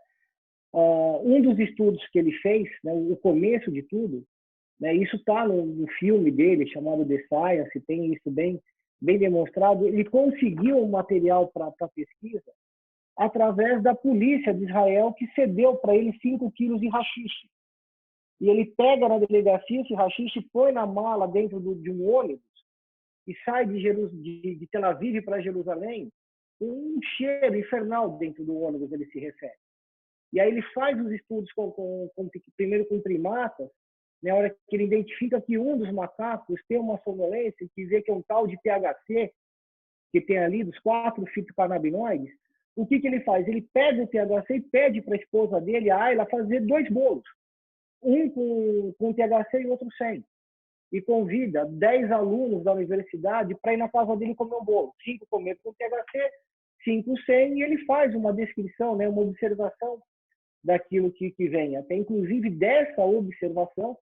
Um dos estudos que ele fez, né, o começo de tudo, né? Isso está no filme dele, chamado The Science, tem isso bem demonstrado. Ele conseguiu um material para pesquisa através da polícia de Israel, que cedeu para ele 5 quilos de haxixe. E ele pega na delegacia esse haxixe, põe na mala dentro de um ônibus e sai de Tel Aviv para Jerusalém com um cheiro infernal dentro do ônibus, ele se refere. E aí ele faz os estudos primeiro com primatas, na hora que ele identifica que um dos macacos tem uma sonolência, que vê que é um tal de THC, que tem ali dos 4 fitocannabinoides. O que ele faz? Ele pega o THC e pede para a esposa dele, a Ayla, fazer 2 bolos. Um com THC e outro sem. E convida 10 alunos da universidade para ir na casa dele comer um bolo. 5 comer com THC, 5 sem, e ele faz uma descrição, né, uma observação daquilo que vem. Até inclusive dessa observação,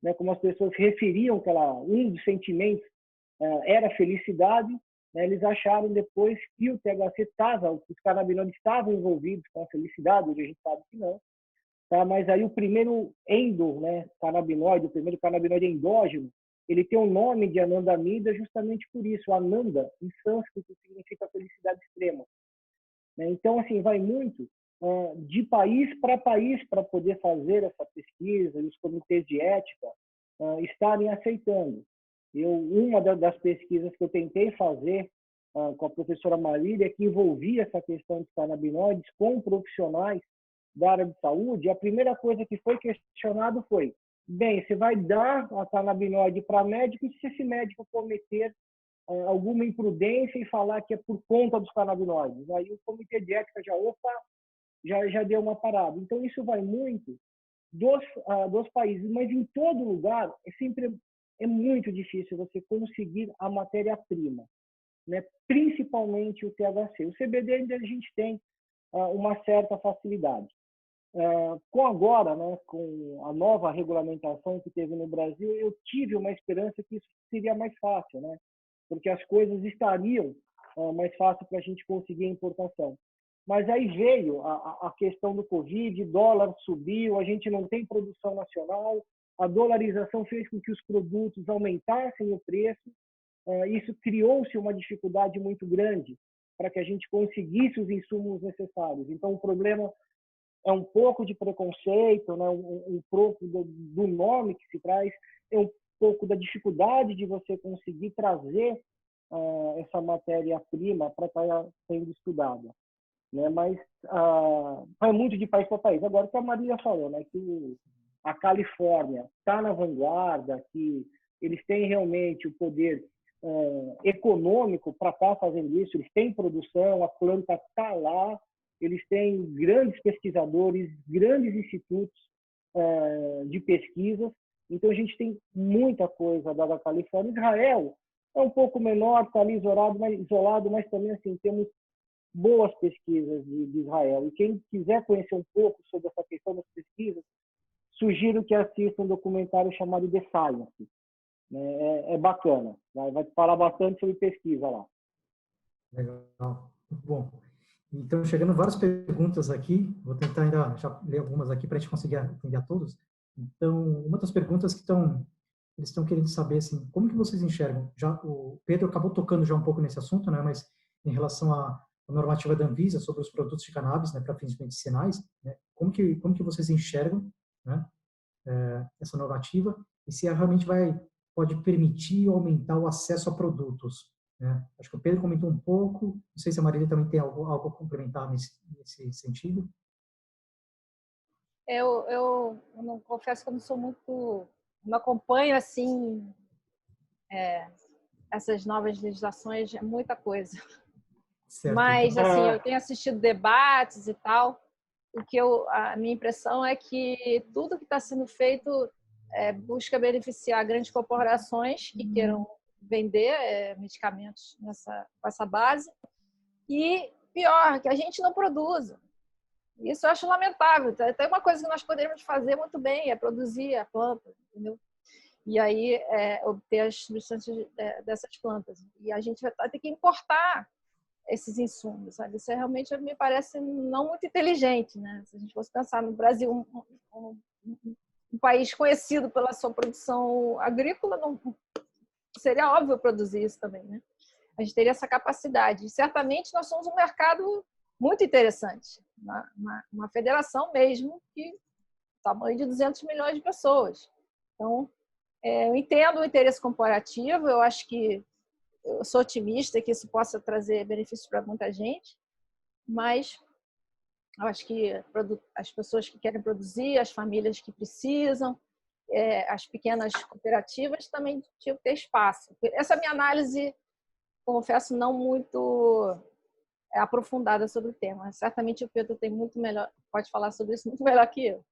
né, como as pessoas referiam que um dos sentimentos era felicidade, né, eles acharam depois que o THC os canabinoides estavam envolvidos com a felicidade, hoje a gente sabe que não. Tá? Mas aí o primeiro cannabinoide, o primeiro canabinoide endógeno, ele tem o nome de anandamida justamente por isso. Ananda, em sânscrito, significa felicidade extrema. Então, assim, vai muito de país para poder fazer essa pesquisa e os comitês de ética estarem aceitando. Uma das pesquisas que eu tentei fazer com a professora Marília, que envolvia essa questão dos canabinoides com profissionais da área de saúde, a primeira coisa que foi questionado foi: bem, você vai dar a canabinoide para médico, e se esse médico cometer alguma imprudência e falar que é por conta dos canabinoides? Aí o comitê de ética já deu uma parada. Então, isso vai muito dos países, mas em todo lugar é muito difícil você conseguir a matéria-prima, né? Principalmente o THC. O CBD ainda a gente tem uma certa facilidade. Com agora, né, com a nova regulamentação que teve no Brasil, eu tive uma esperança que isso seria mais fácil, né? Porque as coisas estariam mais fácil para a gente conseguir a importação. Mas aí veio a questão do Covid, dólar subiu, a gente não tem produção nacional, a dolarização fez com que os produtos aumentassem o preço, isso criou-se uma dificuldade muito grande para que a gente conseguisse os insumos necessários. Então, o problema é um pouco de preconceito, né? um pouco do nome que se traz, é um pouco da dificuldade de você conseguir trazer essa matéria-prima para estar sendo estudada. Né? Mas vai muito de país para país. Agora, o que a Marília falou, né? Que a Califórnia está na vanguarda, que eles têm realmente o poder econômico para estar fazendo isso, eles têm produção, a planta está lá, eles têm grandes pesquisadores, grandes institutos de pesquisas. Então, a gente tem muita coisa da Califórnia. Israel é um pouco menor, está ali isolado, mas também assim, temos boas pesquisas de Israel. E quem quiser conhecer um pouco sobre essa questão das pesquisas, sugiro que assista um documentário chamado The Science. É bacana, vai falar bastante sobre pesquisa lá. Legal, muito bom. Então, chegando várias perguntas aqui, vou tentar ainda já ler algumas aqui para a gente conseguir atender a todos. Então, uma das perguntas que eles estão querendo saber, assim, como que vocês enxergam? Já o Pedro acabou tocando já um pouco nesse assunto, né? Mas em relação à normativa da Anvisa sobre os produtos de cannabis, né, para fins medicinais, né? Como que vocês enxergam, né, essa normativa e se ela realmente pode permitir aumentar o acesso a produtos, né? Acho que o Pedro comentou um pouco, não sei se a Marília também tem algo a complementar nesse sentido. Eu não confesso que eu não sou muito, não acompanho assim essas novas legislações, é muita coisa. Certo, Mas então, assim, eu tenho assistido debates e tal. A minha impressão é que tudo que está sendo feito busca beneficiar grandes corporações que queiram vender medicamentos com essa base. E pior, que a gente não produza. Isso eu acho lamentável. Tem uma coisa que nós poderíamos fazer muito bem, é produzir a planta, entendeu? E aí obter as substâncias dessas plantas. E a gente vai ter que importar esses insumos, sabe? Isso realmente me parece não muito inteligente, né? Se a gente fosse pensar no Brasil, um país conhecido pela sua produção agrícola, não seria óbvio produzir isso também, né? A gente teria essa capacidade. E certamente nós somos um mercado muito interessante, uma federação mesmo que tamanho de 200 milhões de pessoas. Então, eu entendo o interesse comparativo, eu acho que eu sou otimista que isso possa trazer benefícios para muita gente, mas eu acho que as pessoas que querem produzir, as famílias que precisam, as pequenas cooperativas também tinham que ter espaço. Essa é a minha análise, confesso, não muito aprofundada sobre o tema. Certamente o Pedro tem muito melhor, pode falar sobre isso muito melhor que eu.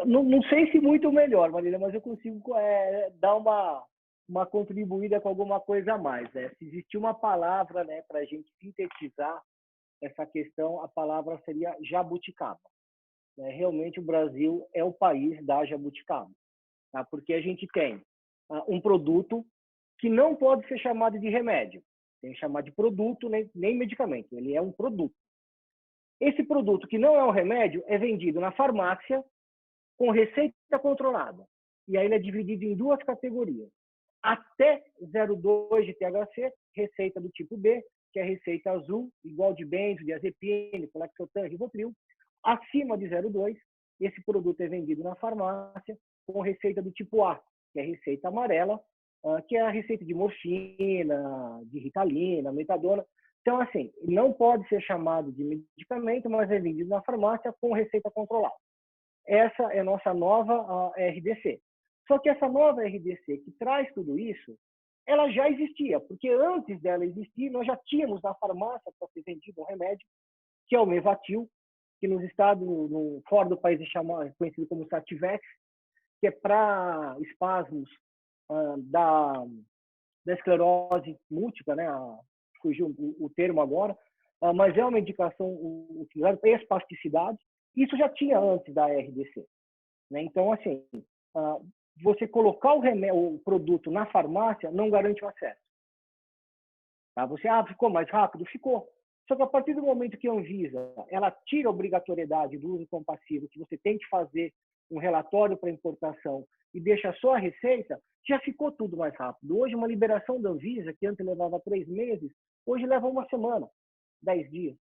Não sei se muito melhor, Marília, mas eu consigo dar uma contribuída com alguma coisa a mais. Né? Se existir uma palavra, né, para a gente sintetizar essa questão, a palavra seria jabuticaba. Né? Realmente o Brasil é o país da jabuticaba, tá? Porque a gente tem um produto que não pode ser chamado de remédio, tem que chamar de produto, nem medicamento, ele é um produto. Esse produto que não é um remédio é vendido na farmácia com receita controlada. E aí ele é dividido em duas categorias. Até 0,2 de THC, receita do tipo B, que é a receita azul, igual de benzodiazepina, Lexotan, Rivotril. Acima de 0,2, esse produto é vendido na farmácia com receita do tipo A, que é a receita amarela, que é a receita de morfina, de Ritalina, metadona. Então, assim, não pode ser chamado de medicamento, mas é vendido na farmácia com receita controlada. Essa é a nossa nova RDC. Só que essa nova RDC que traz tudo isso, ela já existia, porque antes dela existir, nós já tínhamos na farmácia para ser vendido um remédio, que é o Mevatil, que nos estados fora do país é conhecido como Sativex, que é para espasmos da esclerose múltipla, né? Fugiu o termo agora, mas é uma medicação utilizada para espasticidade. Isso já tinha antes da RDC. Né? Então, assim, você colocar o produto na farmácia não garante o acesso. Tá? Você, ficou mais rápido? Ficou. Só que a partir do momento que a Anvisa ela tira a obrigatoriedade do uso compassivo, que você tem que fazer um relatório para importação e deixa só a receita, já ficou tudo mais rápido. Hoje, uma liberação da Anvisa, que antes levava 3 meses, hoje leva 1 semana, 10 dias.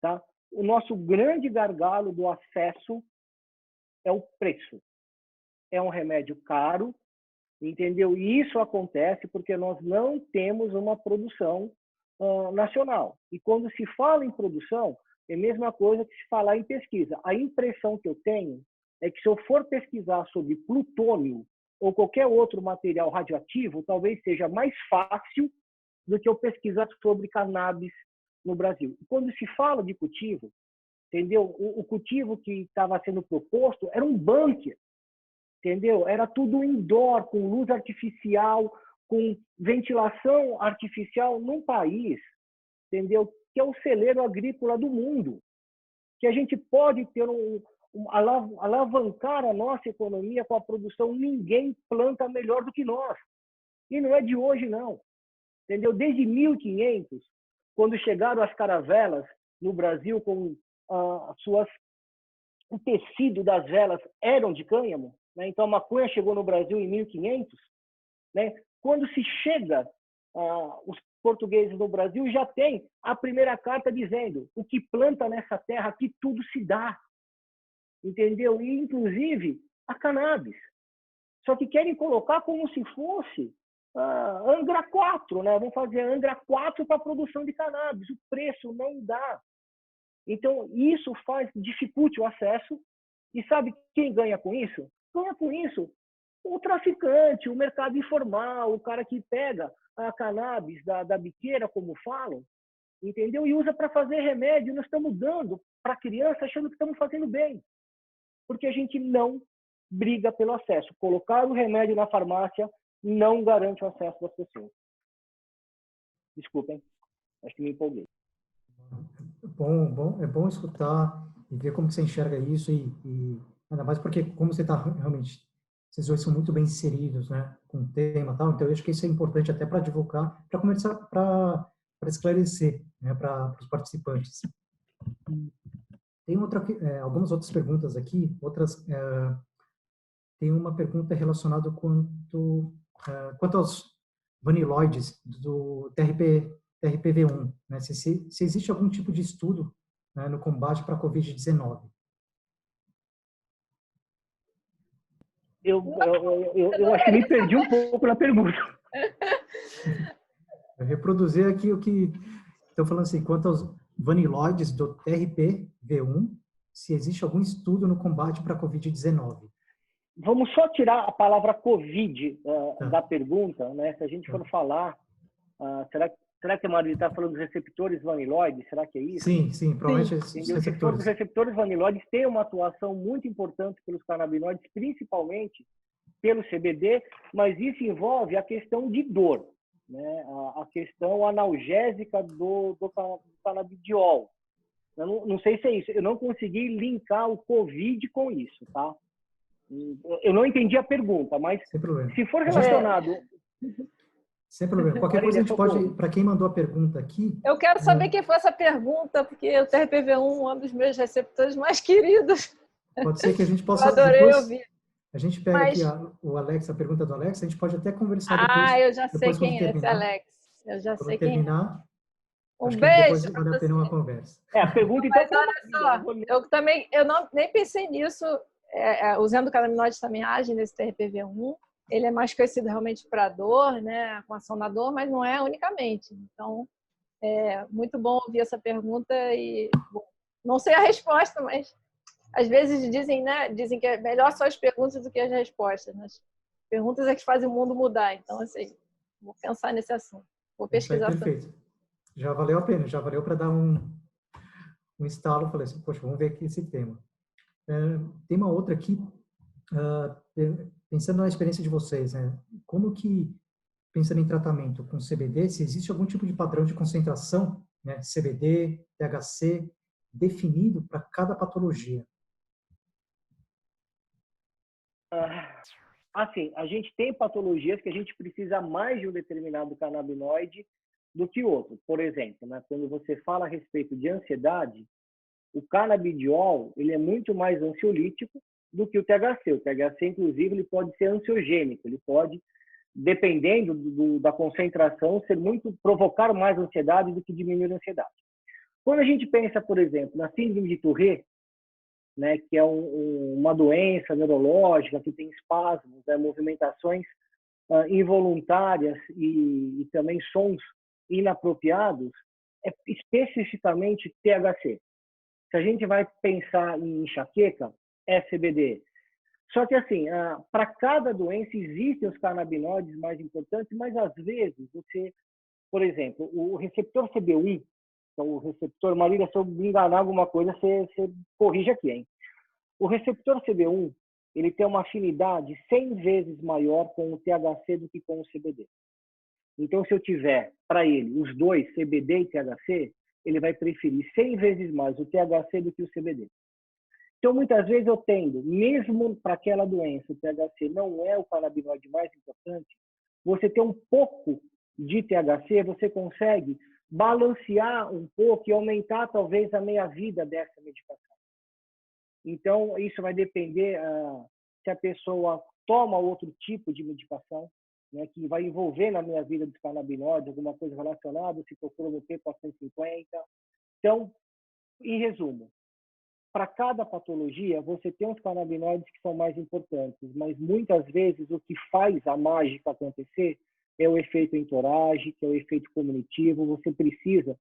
Tá? O nosso grande gargalo do acesso é o preço. É um remédio caro, entendeu? E isso acontece porque nós não temos uma produção nacional. E quando se fala em produção, é a mesma coisa que se falar em pesquisa. A impressão que eu tenho é que se eu for pesquisar sobre plutônio ou qualquer outro material radioativo, talvez seja mais fácil do que eu pesquisar sobre cannabis no Brasil. E quando se fala de cultivo, entendeu? O cultivo que estava sendo proposto era um bunker, entendeu? Era tudo indoor, com luz artificial, com ventilação artificial num país, entendeu? Que é o celeiro agrícola do mundo, que a gente pode ter alavancar a nossa economia com a produção. Ninguém planta melhor do que nós. E não é de hoje, não. Entendeu? Desde 1500, quando chegaram as caravelas no Brasil com o tecido das velas eram de cânhamo, né? Então a maconha chegou no Brasil em 1500, né? Quando se chega os portugueses no Brasil, já tem a primeira carta dizendo: o que planta nessa terra aqui tudo se dá, entendeu? E inclusive a cannabis. Só que querem colocar como se fosse Angra 4, né? Vamos fazer Angra 4 para a produção de cannabis. O preço não dá. Então, isso dificulta o acesso. E sabe quem ganha com isso? Ganha com isso o traficante, o mercado informal, o cara que pega a cannabis da biqueira, como falam, entendeu? E usa para fazer remédio. Nós estamos dando para a criança achando que estamos fazendo bem. Porque a gente não briga pelo acesso. Colocar o remédio na farmácia não garante o acesso das pessoas. Desculpem, acho que me empolguei. É bom escutar e ver como que você enxerga isso e ainda mais porque como você está realmente, vocês dois são muito bem inseridos, né, com o tema e tal, então eu acho que isso é importante até para divulgar, para começar, para esclarecer, né, para os participantes. Tem algumas outras perguntas aqui. Tem uma pergunta relacionada quanto aos vaniloides do TRPV1, né? Se existe algum tipo de estudo, né, no combate para a Covid-19. Eu acho que me perdi um pouco na pergunta. Eu reproduzir aqui o que estão falando assim, quanto aos vaniloides do TRPV1, se existe algum estudo no combate para a Covid-19. Vamos só tirar a palavra Covid da pergunta, né? Se a gente for falar, será que a Maria está falando dos receptores vaniloides? Será que é isso? Sim, provavelmente os receptores. Se for dos receptores vaniloides, tem uma atuação muito importante pelos canabinoides, principalmente pelo CBD, mas isso envolve a questão de dor, né? A questão analgésica do canabidiol. Eu não sei se é isso. Eu não consegui linkar o Covid com isso, tá? Eu não entendi a pergunta, mas se for relacionado... Sem problema. Qualquer coisa a gente pode... Para quem mandou a pergunta aqui... Eu quero saber quem foi essa pergunta, porque o TRPV1 é um dos meus receptores mais queridos. Pode ser que a gente possa... Eu adorei ouvir. A gente pega aqui a pergunta do Alex, a gente pode até conversar depois. Eu já sei quem é esse Alex. Eu já sei quem é. Um beijo. Depois vale a pena uma conversa. A pergunta então... Mas olha só, nem pensei nisso. Usando o canabinoides também age nesse TRPV1. Ele é mais conhecido realmente para dor, né, com ação na dor, mas não é unicamente. Então, é muito bom ouvir essa pergunta e bom, não sei a resposta, mas às vezes dizem que é melhor só as perguntas do que as respostas. Né? As perguntas é que fazem o mundo mudar. Então, assim, vou pensar nesse assunto. Vou pesquisar. Perfeito. Já valeu a pena, já valeu para dar um estalo. Falei assim, poxa, vamos ver aqui esse tema. Tem uma outra aqui, pensando na experiência de vocês, né? Como que, pensando em tratamento com CBD, se existe algum tipo de padrão de concentração, né? CBD, THC, definido para cada patologia? Assim, a gente tem patologias que a gente precisa mais de um determinado canabinoide do que outro. Por exemplo, né? Quando você fala a respeito de ansiedade, o canabidiol ele é muito mais ansiolítico do que o THC. O THC, inclusive, ele pode ser ansiogênico. Ele pode, dependendo da concentração, provocar mais ansiedade do que diminuir a ansiedade. Quando a gente pensa, por exemplo, na síndrome de Tourette, né, que é uma doença neurológica que tem espasmos, né, movimentações involuntárias e também sons inapropriados, é especificamente THC. Se a gente vai pensar em enxaqueca, é CBD. Só que, assim, para cada doença existem os canabinoides mais importantes, mas às vezes você, por exemplo, o receptor CB1, que é o receptor, Marília, se eu me enganar alguma coisa, você corrige aqui, hein? O receptor CB1, ele tem uma afinidade 100 vezes maior com o THC do que com o CBD. Então, se eu tiver para ele os dois, CBD e THC, ele vai preferir 100 vezes mais o THC do que o CBD. Então, muitas vezes eu tendo, mesmo para aquela doença, o THC não é o canabinoide mais importante, você ter um pouco de THC, você consegue balancear um pouco e aumentar talvez a meia-vida dessa medicação. Então, isso vai depender se a pessoa toma outro tipo de medicação, né, que vai envolver na minha vida dos canabinoides, alguma coisa relacionada, se procura no P450. Então, em resumo, para cada patologia, você tem os canabinoides que são mais importantes, mas muitas vezes o que faz a mágica acontecer é o efeito entourage, que é o efeito cognitivo. Você precisa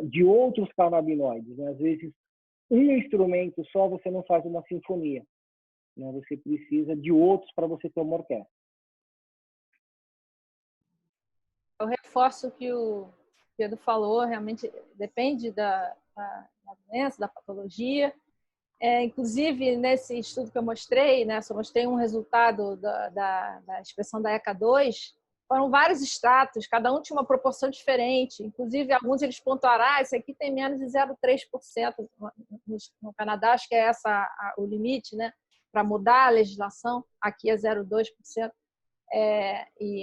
de outros canabinoides, né? Às vezes, um instrumento só você não faz uma sinfonia, né? Você precisa de outros para você ter uma orquestra. Eu reforço o que o Pedro falou, realmente depende da doença, da patologia. Inclusive, nesse estudo que eu mostrei, né, só mostrei um resultado da expressão da ECA2, foram vários extratos, cada um tinha uma proporção diferente, inclusive alguns eles pontuaram, esse aqui tem menos de 0,3% no Canadá, acho que é essa o limite, né, para mudar a legislação, aqui é 0,2%.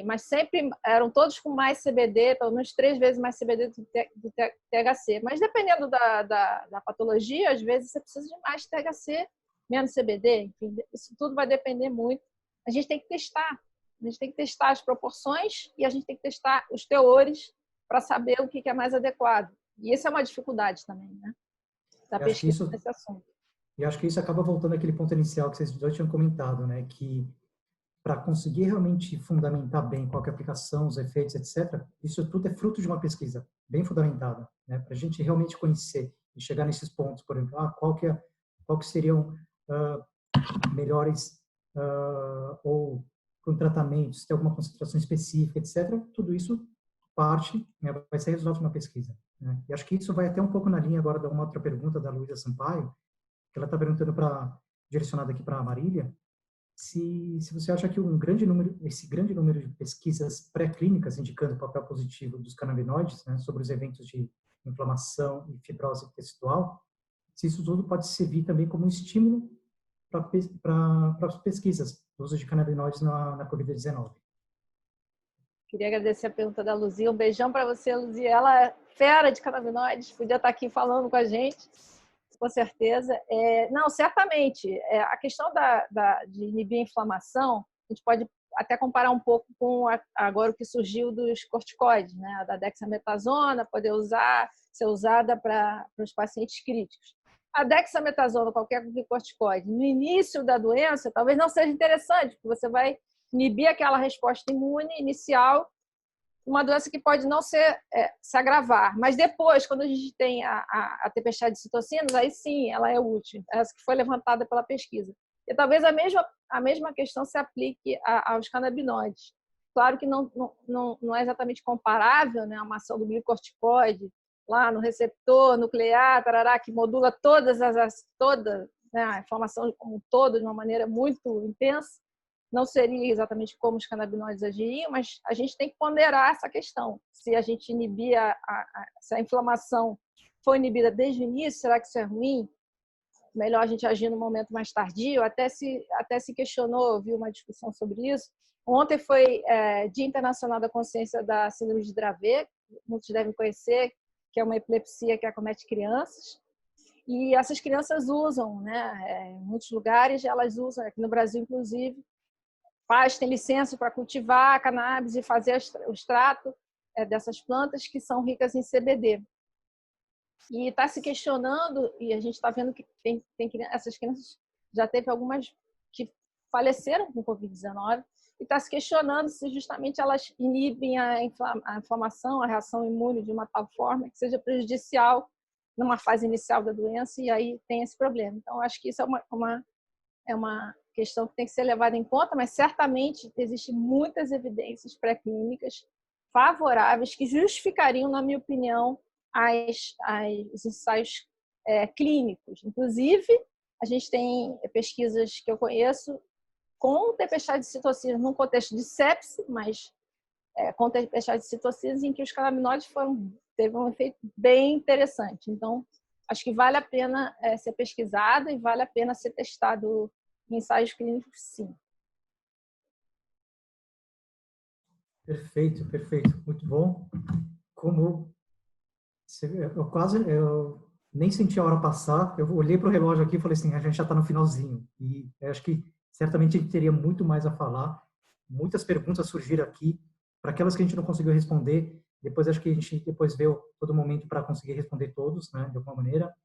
Mas sempre eram todos com mais CBD, pelo menos 3 vezes mais CBD do THC. Mas dependendo da patologia, às vezes você precisa de mais THC, menos CBD, enfim, isso tudo vai depender muito. A gente tem que testar. A gente tem que testar as proporções e a gente tem que testar os teores para saber o que é mais adequado. E essa é uma dificuldade também, né? Da pesquisa nesse assunto. E acho que isso acaba voltando àquele ponto inicial que vocês dois tinham comentado, né? Que para conseguir realmente fundamentar bem qual que é a aplicação, os efeitos, etc., isso tudo é fruto de uma pesquisa bem fundamentada, né? Para a gente realmente conhecer e chegar nesses pontos, por exemplo, qual que seriam melhores ou com tratamentos, se tem alguma concentração específica, etc., tudo isso parte, né, vai ser resultado de uma pesquisa. Né? E acho que isso vai até um pouco na linha agora de uma outra pergunta da Luísa Sampaio, que ela está perguntando direcionada aqui para a Marília, se você acha que esse grande número de pesquisas pré-clínicas indicando o papel positivo dos canabinoides, né, sobre os eventos de inflamação e fibrose tecidual, se isso tudo pode servir também como um estímulo para as pesquisas do uso de canabinoides na Covid-19. Queria agradecer a pergunta da Luzia. Um beijão para você, Luzia. Ela é fera de canabinoides, podia estar aqui falando com a gente, com certeza. Não, certamente. A questão de inibir a inflamação, a gente pode até comparar um pouco com agora o que surgiu dos corticoides, né? Da dexametasona, poder ser usada para os pacientes críticos. A dexametasona, qualquer corticoide, no início da doença, talvez não seja interessante, porque você vai inibir aquela resposta imune inicial, uma doença que pode não se agravar. Mas depois, quando a gente tem a tempestade de citocinas, aí sim, ela é útil. Essa que foi levantada pela pesquisa. E talvez a mesma questão se aplique aos canabinoides. Claro que não é exatamente comparável, né, uma ação do glicocorticoide lá no receptor nuclear, tarará, que modula toda, né, a inflamação como um todo de uma maneira muito intensa. Não seria exatamente como os canabinoides agiriam, mas a gente tem que ponderar essa questão. Se a gente inibir, se a inflamação for inibida desde o início, será que isso é ruim? Melhor a gente agir no momento mais tardio? Até se questionou, viu uma discussão sobre isso. Ontem foi Dia Internacional da Consciência da Síndrome de Dravet, muitos devem conhecer, que é uma epilepsia que acomete crianças. E essas crianças usam, né, em muitos lugares, elas usam, aqui no Brasil, inclusive, pais têm licença para cultivar a cannabis e fazer o extrato dessas plantas que são ricas em CBD. E está se questionando, e a gente está vendo que essas crianças, já teve algumas que faleceram com Covid-19, e está se questionando se justamente elas inibem a inflamação, a reação imune de uma tal forma que seja prejudicial numa fase inicial da doença, e aí tem esse problema. Então, acho que isso é uma questão que tem que ser levada em conta, mas certamente existem muitas evidências pré-clínicas favoráveis que justificariam, na minha opinião, os ensaios clínicos. Inclusive, a gente tem pesquisas que eu conheço com tempestade de citocinas num contexto de sepse, mas com tempestade de citocinas em que os canabinoides teve um efeito bem interessante. Então, acho que vale a pena ser pesquisado e vale a pena ser testado em ensaios clínicos, sim. Perfeito, perfeito. Muito bom. Eu nem senti a hora passar. Eu olhei para o relógio aqui e falei assim, a gente já está no finalzinho. E eu acho que certamente a gente teria muito mais a falar. Muitas perguntas surgiram aqui. Para aquelas que a gente não conseguiu responder, depois acho que a gente vê todo momento para conseguir responder todos, né, de alguma maneira.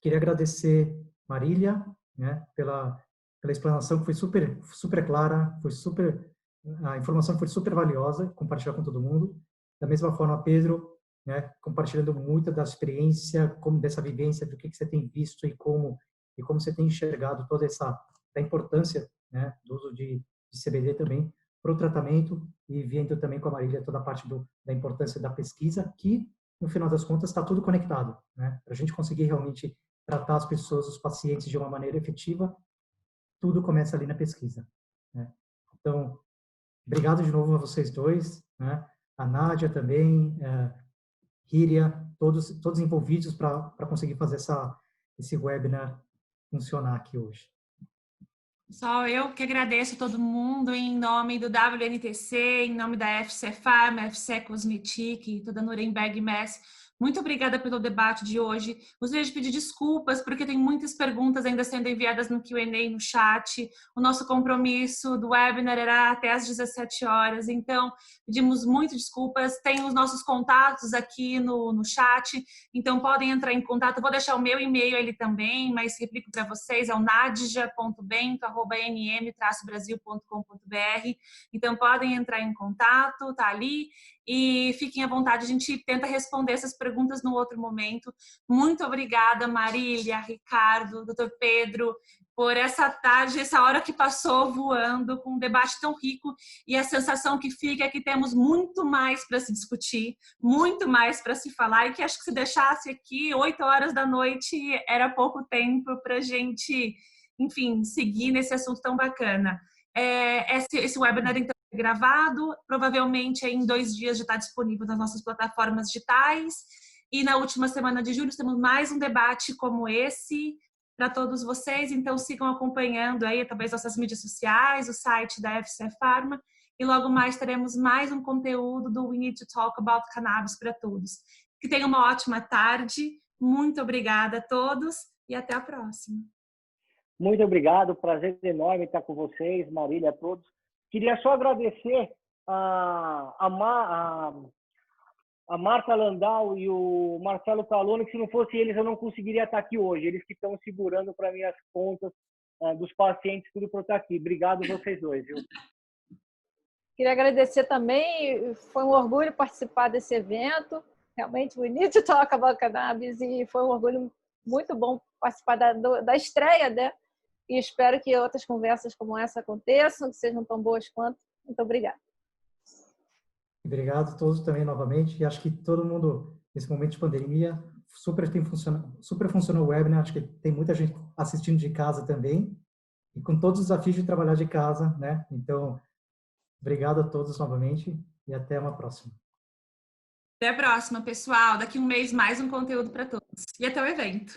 Queria agradecer Marília, né, pela explanação que foi super clara, a informação foi super valiosa, compartilhar com todo mundo. Da mesma forma, Pedro, né, compartilhando muito da experiência, como dessa vivência, do que você tem visto e como você tem enxergado toda da importância, né, do uso de CBD também para o tratamento, e vendo também com a Marília toda a parte da importância da pesquisa, que no final das contas está tudo conectado, né? Para a gente conseguir realmente tratar as pessoas, os pacientes de uma maneira efetiva, tudo começa ali na pesquisa, né? Então, obrigado de novo a vocês dois, né? A Nádia também, Híria, todos envolvidos para conseguir fazer esse webinar funcionar aqui hoje. Só eu que agradeço a todo mundo em nome do WNTC, em nome da FC Pharma, FC Cosmetic, toda a Nuremberg Mess. Muito obrigada pelo debate de hoje. Gostaria de pedir desculpas, porque tem muitas perguntas ainda sendo enviadas no Q&A, no chat. O nosso compromisso do webinar era até às 17 horas, então pedimos muito desculpas. Tem os nossos contatos aqui no chat, então podem entrar em contato. Eu vou deixar o meu e-mail ali também, mas replico para vocês, é o nadja.bento@nm-brasil.com.br. Então podem entrar em contato, tá ali. E fiquem à vontade, a gente tenta responder essas perguntas no outro momento. Muito obrigada, Marília, Ricardo, Dr. Pedro, por essa tarde, essa hora que passou voando, com um debate tão rico, e a sensação que fica é que temos muito mais para se discutir, muito mais para se falar, e que acho que se deixasse aqui 8 horas da noite era pouco tempo para a gente, enfim, seguir nesse assunto tão bacana. Esse webinar, então, é gravado, provavelmente em 2 dias já está disponível nas nossas plataformas digitais, e na última semana de julho temos mais um debate como esse para todos vocês, então sigam acompanhando aí, talvez nossas mídias sociais, o site da FC Pharma, e logo mais teremos mais um conteúdo do We Need to Talk About Cannabis para todos. Que tenham uma ótima tarde, muito obrigada a todos e até a próxima. Muito obrigado, prazer enorme estar com vocês, Marília, a todos. Queria só agradecer a Marta Landau e o Marcelo Calone, que se não fosse eles eu não conseguiria estar aqui hoje. Eles que estão segurando para mim as contas dos pacientes, tudo para eu estar aqui. Obrigado vocês dois, viu? Queria agradecer também, foi um orgulho participar desse evento. Realmente, we need to talk about cannabis, e foi um orgulho muito bom participar da estreia, né? E espero que outras conversas como essa aconteçam, que sejam tão boas quanto. Muito obrigada. Obrigado a todos também novamente. E acho que todo mundo, nesse momento de pandemia, super funcionou o webinar. Acho que tem muita gente assistindo de casa também. E com todos os desafios de trabalhar de casa, né? Então, obrigado a todos novamente e até uma próxima. Até a próxima, pessoal. Daqui um mês mais um conteúdo para todos. E até o evento.